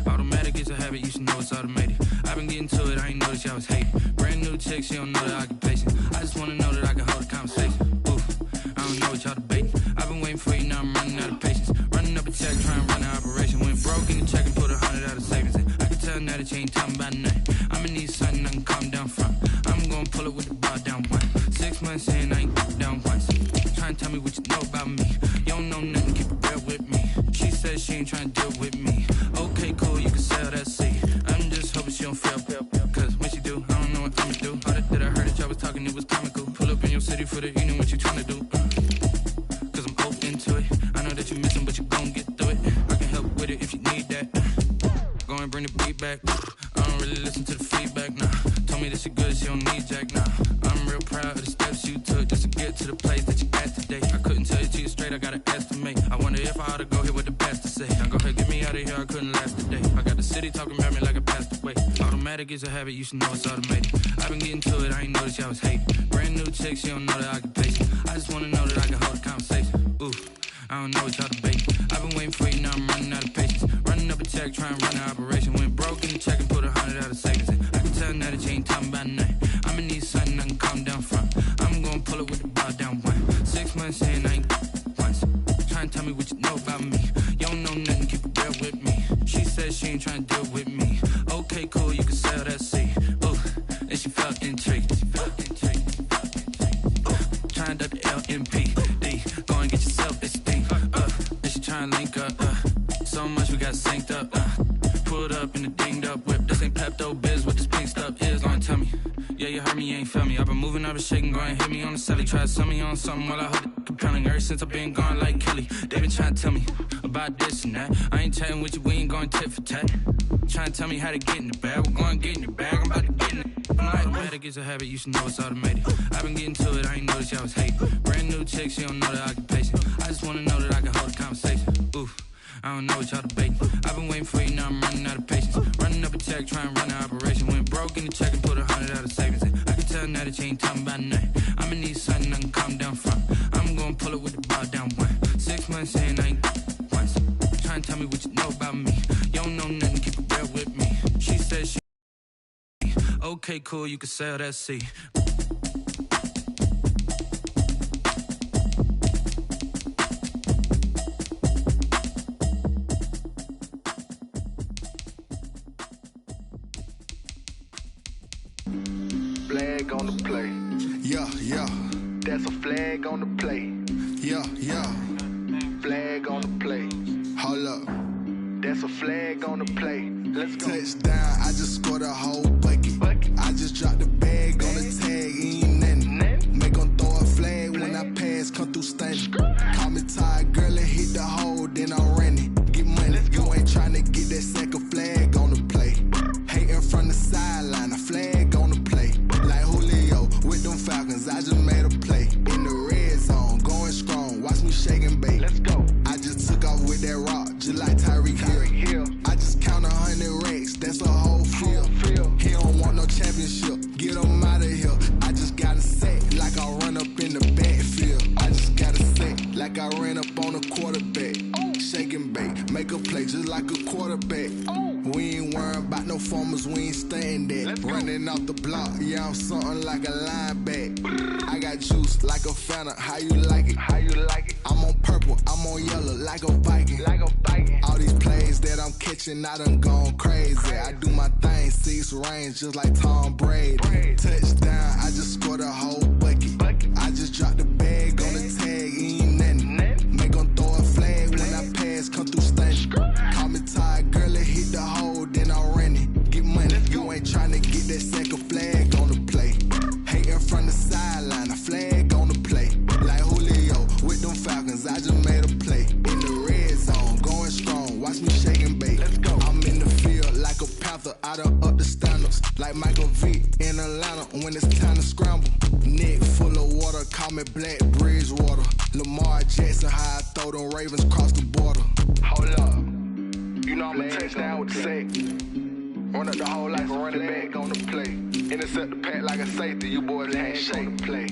Automatic is a habit, you should know it's automated. I've been getting to it, I ain't noticed y'all was hating. Brand new chick, she don't know the occupation. I just wanna know that I can hold a conversation. Ooh, I don't know what y'all debating. I've been waiting for you, now I'm running out of patience. Running up a check, trying to run an operation. Went broke in the check and put 100 out of savings in. I can tell now that you ain't talking about nothing. I'ma need something I can calm down from. I'm gonna pull it with the bar down one. 6 months in, I ain't down once. Trying to tell me what you know about me. You don't know nothing, keep it real with me. She says she ain't trying to deal with me. Okay, cool, you can sell that seed. I'm just hoping she don't fail. Cause when she do, I don't know what I'ma do. All that I heard that y'all was talking, it was comical. Pull up in your city for the evening, what you trying to do? Cause I'm open to it. I know that you missing, but you gon' get through it. I can help with it if you need that. Go and bring the beat back. I don't really listen to the feedback, nah. Told me that she good, she don't need jack, nah. I'm real proud of the steps you took just to get to the place that you at today. I couldn't tell you to you straight, I gotta estimate. I wonder if I ought to go here with the best to say. Now go ahead, get me out of here, I couldn't last a day. I got the city talking about me like I passed away. Automatic is a habit, you should know it's automated. I've been getting to it, I ain't noticed y'all was hating. Brand new chick, she don't know the occupation. I just wanna know that I can hold a conversation. Ooh, I don't know what y'all debating. I've been waiting for you, now I'm running out of patience. Running up a check, trying to run an operation. Went broke in the check and put 100 out of savings in. I can tell now that you ain't talking about nothing. I'ma need something I can calm down from. I'm gonna pull it with the bar down one. 6 months in, I ain't once. Trying to tell me what you know about me. You don't know nothing, keep it real with me. She says she ain't trying to deal with me. Okay, cool, you can sell that seed. Ooh, and she felt intrigued. Trying to duck the LMPD. Go and get yourself esteem. And she trying to link up. So much we got synced up. Pulled up in the dinged up whip. This ain't Pepto Biz, what this pink stuff is. Gonna tell me. Yeah, you heard me, you ain't feel me. I've been moving, I've been shaking, go and hit me on the celly. Try to sell me on something while I hold it compelling. Ever since I've been gone like Kelly, they been trying to tell me about this and that. I ain't chatting with you, we ain't going tit for tat. Trying to tell me how to get in the bag. We're going to get in the bag, I'm about to get in it. Automatic is a habit, you should know it's automated. I've been getting to it, I ain't noticed y'all was hating. Brand new chick, she don't know the occupation. I just wanna know that I can hold a conversation. Ooh, I don't know what y'all debating. I've been waiting for you, now I'm running out of patience. Running up a check, trying to run an operation. Went broke in the check and put 100 out of savings in. I can tell now that you ain't talking about nothing. I'ma need something I can calm down from. I'm gonna pull it with the bar down one. 6 months in, I ain't once. Trying to tell me what you know about me. You don't know nothing, keep it real with me. She says she Okay, cool, you can sail that sea. Flag on the play. Yeah, yeah. That's a flag on the play. Yeah, yeah. Flag on the play. Hold up. That's a flag on the play. Let's go. Touchdown, I just scored a whole bucket. I just dropped the bag on the tag, ain't nothing. Make 'em throw a flag when I pass, come through stunning. Call me tired, girl, and hit the hole, then I'm running. Get money, you ain't tryna get that second flag on the play. Hating from the sideline, a flag on the play. Like Julio with them Falcons, I just made a play. In the red zone, going strong, watch me shake and bake. Let's go. I just took off with that rock, just like Tyreek Hill. I just count 100 racks, that's a whole field. He don't want no championship, get him out of here. I just got a set, like I run up in the backfield. I just got a set, like I ran up on a quarterback. Shake and bake, make a play just like a quarterback. We ain't worrying about no formers, we ain't staying that. Running off the block, yeah, I'm something like a lineback. I got juice like a Fanta, how you like it? How you like it? I'm on purple, I'm on yellow, like a Viking. Like a Viking. All these plays that I'm catching, I done gone crazy. I do my thing, 6 range, just like Tom Brady. Touchdown, I just scored a whole bucket. I just dropped the bag on the tag, ain't nothing. Make 'em throw a flag when I pass, come through stunning. Call me tired, girl, and hit the hole, then I'm running. Get money, you ain't tryna get that second flag on the play. Hating from the sideline, a flag on the play. Like Julio with them Falcons, I just made a play. In the red zone, going strong, watch me shake and bake. Let's go. I'm in the field like a panther, I done up the standards. Like Michael Vick in Atlanta when it's time to scramble. Neck full of water, call me Black Bridgewater. Lamar Jackson, how I throw them Ravens cross the border. Hold up. You know I'm a touchdown with the sack. Run up the hole like a running back on the play. Intercept the pack like a safety, you boys ain't shake the play.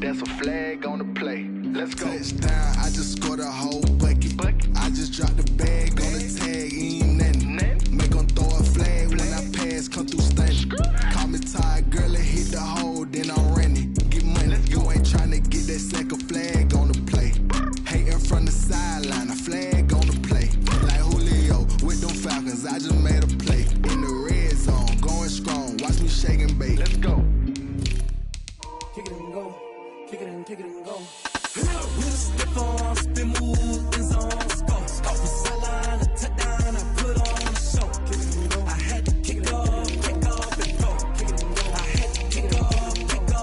That's a flag on the play. Let's go. Touchdown, I just scored a whole bucket. I just dropped the bag on the tag, ain't nothing. Make 'em throw a flag when I pass, come through stunning. Call me tired, girl, and hit the hole, then I'm running. Get money, you ain't tryna get that second flag on the play. Hating from the sideline, a flag on the play. Like Julio with them Falcons, I just made a play. In the red zone, going strong, watch me shake and bake. Let's go. Kick it and go. Kick it and kick it and go. With a stiff on, spin move, in zone, scope. From sideline to touchdown, I put on a show. I had to kick off and go. I had to kick off and go.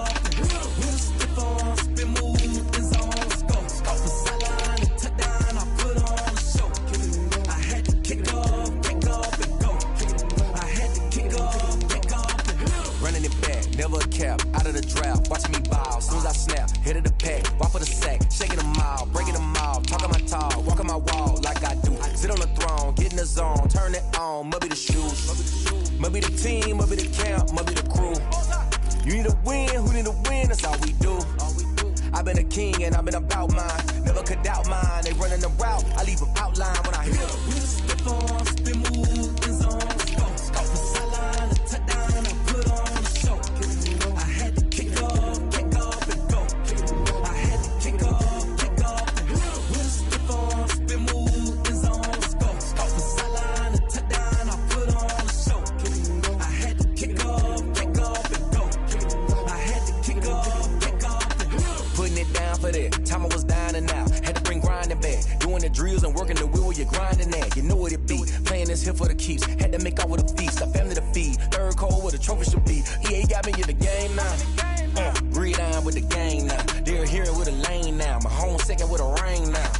With a stiff on, spin move, in zone, scope. From sideline to touchdown, I put on a show. I had to kick off and go. I had to kick off and go. Running it back, never a cap, out of the draft, watching me ball. Soon as I snap, hit of the pack, walk for the sack, shaking them all, breaking them all, talking my talk, walking my wall like I do. Sit on the throne, get in the zone, turn it on, must be the shoes, must be the team, must be the camp, must be the crew. You need a win, who need a win, that's all we do. I've been a king and I've been about mine, never could doubt mine. They running the route, I leave them outline when I hit them. With a stiff on, spin move, in zone, scope. From sideline to touchdown, I put on a show. I had to kick off and go. I had to kick off and go. With a stiff on, spin move, in zone, scope. From sideline to touchdown, I put on a show. I had to kick off and go. I had to kick off and go. Putting it down for that, time I was down and out. Had to bring grinding back, doing the drills and working the wheel where you're grinding at. You know what it be, playing this here for the keeps. Had to make out with a feast, a family to feed. Third cold where the trophy should be. EA got me in the game now. Breed on with the game now. They're here with a lane now. My home second with a ring now.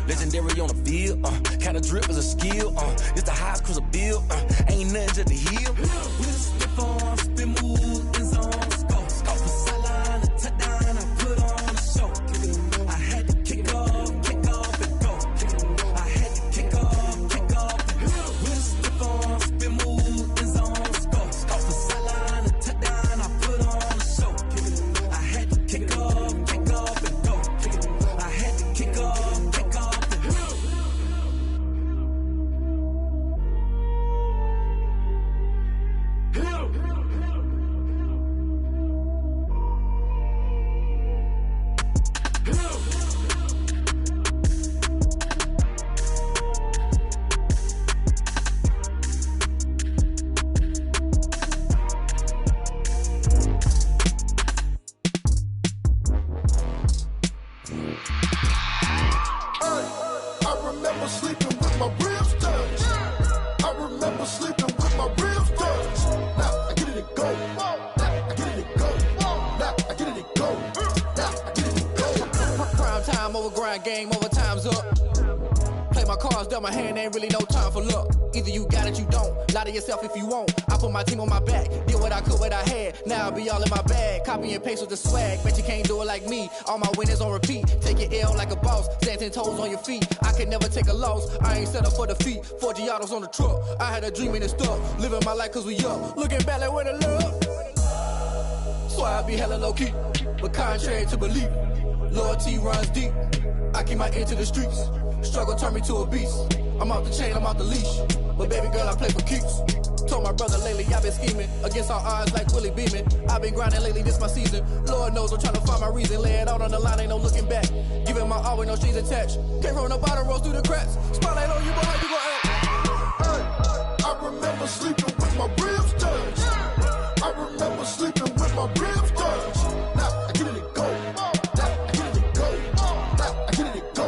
Legendary on the field, kind of drip is a skill. It's the highest cruiser bill, ain't nothing to the heel. With a stiff on, spin move, in zone, scope. From sideline to touchdown, I put on a show. I had to kick off and go. I had to kick off and go. With a stiff on, spin move, in zone, scope. From sideline to touchdown, I put on a show. I had to kick off and go. I had to kick off and go. remember sleeping with my ribs touched. Now I get it and go. Now I get it and go. Now I get it and go. Now I get it and go. Prime time over grind, game over, time's up. Play my cards, dealt my hand, ain't really no time for luck. Either you got it, you don't. Lie to yourself if you won't. I put my team on my back, did what I could, what I had. Now I'll be all in my bag, copy and paste with the swag. Bet you can't do it like me. All my winners on repeat. Take your L like a boss, stand 10 toes on your feet. I can never take a loss. I ain't set up for defeat. 4 Giottos on the truck. I had a dream and it stuck. Living my life cause we up. Looking back like where the love. So I be hella low key, but contrary to belief, loyalty runs deep. I keep my ear to the streets. Struggle turned me to a beast. I'm out the chain, I'm out the leash. But baby girl, I play for keeps. Told my brother lately, I've been scheming against all odds like Willie Beeman. I've been grinding lately, this my season. Lord knows I'm trying to find my reason. Lay it out on the line, ain't no looking back. Giving my all with no strings attached. Can't roll no bottom, rolls through the cracks. Spotlight on you, boy, how you gon' act? I remember sleeping with my ribs touched. I remember sleeping with my ribs touched. Now I get it and go. Now I get it and go. Now I get it and go.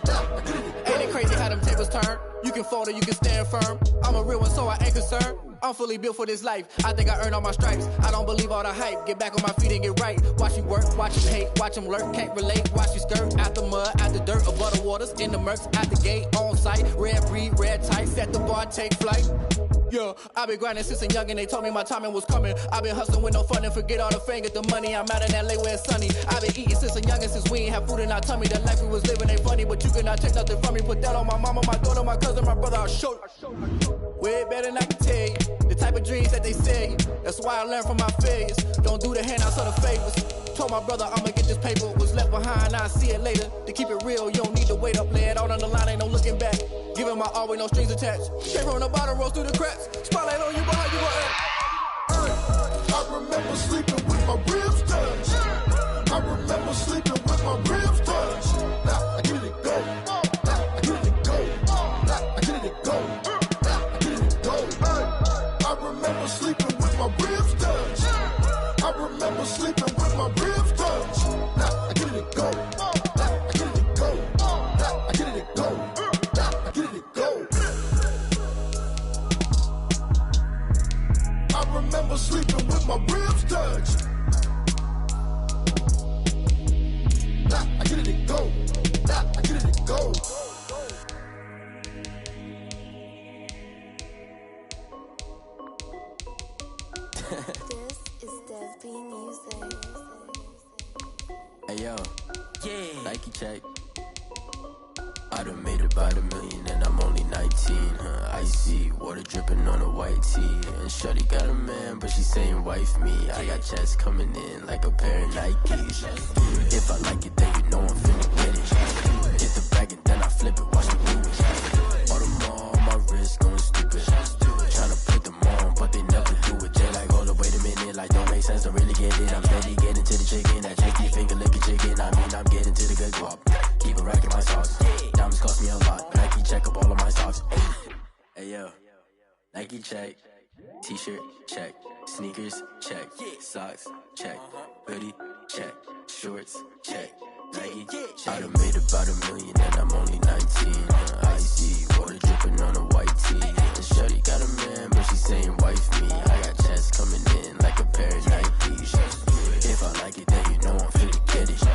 Now I get it and go. Ain't it crazy how them tables turn? You can fold or you can stand firm. I'm a real one, so I ain't concerned. I'm fully built for this life. I think I earned all my stripes. I don't believe all the hype. Get back on my feet and get right. Watch you work, watch you hate, watch them lurk. Can't relate, watch you skirt. Out the mud, out the dirt, above the waters, in the murks, out the gate, on site. Red breed, red tight, set the bar, take flight. Yeah, I been grinding since a young and they told me my timing was coming. I been hustling with no fun and forget all the fame, get the money. I'm out in LA where it's sunny. I been eating since a young and since we ain't have food in our tummy. The life we was living ain't funny, but you cannot take nothing from me. Put that on my mama, my daughter, my cousin, my brother, I'll show you. Way better than I can tell you. The type of dreams that they sell you. That's why I learned from my failures. Don't do the handouts or the favors. Told my brother I'ma get this paper. Was left behind, I'll see it later. To keep it real, you don't need to wait up. Lay it out on the line, ain't no looking back. Giving my all with no strings attached. Can't roll the bottom, rolls through the cracks. Spotlight on you, boy, how you gon' act? I remember sleeping with my ribs touched. I remember sleeping with my ribs touched. Now I get it and go. Now I get it and go. Now I get it and go. Now I get it and go. I remember sleeping with my ribs touched. I remember sleeping with my ribs touched. Now I get it and go. Now I get it and go. Now I get it and go. Now I get it and go. I remember sleeping with my ribs touched. Now I get it and go. Now I get it and go. This is Dev B Music. Hey yo, yeah. Nike check. I done made about $1 million and I'm only 19, Icy, water dripping on a white tee. And shorty got a man, but she saying wife me. I got checks coming in like a pair of Nikes. If I like it, then you know I'm finna get it. Hit the bag and then I flip it, watch the movie. All them on my wrist going stupid. Tryna put them on, but they never do it. They like, hold up, wait a minute, like don't make sense to really get it. I'm steady getting to the chicken, that tricky finger licking chicken. I mean, I'm getting to the good guap. Keep a rack in my sauce. Diamonds cost me a lot, but Nike check up all of my socks. Hey yo, Nike check. T-shirt check. Sneakers check. Socks check. Hoodie check. Shorts check. Nike check. I done made about $1 million and I'm only 19. Icy, water dripping on a white tee. And shorty got a man, but she saying wife me. I got checks coming in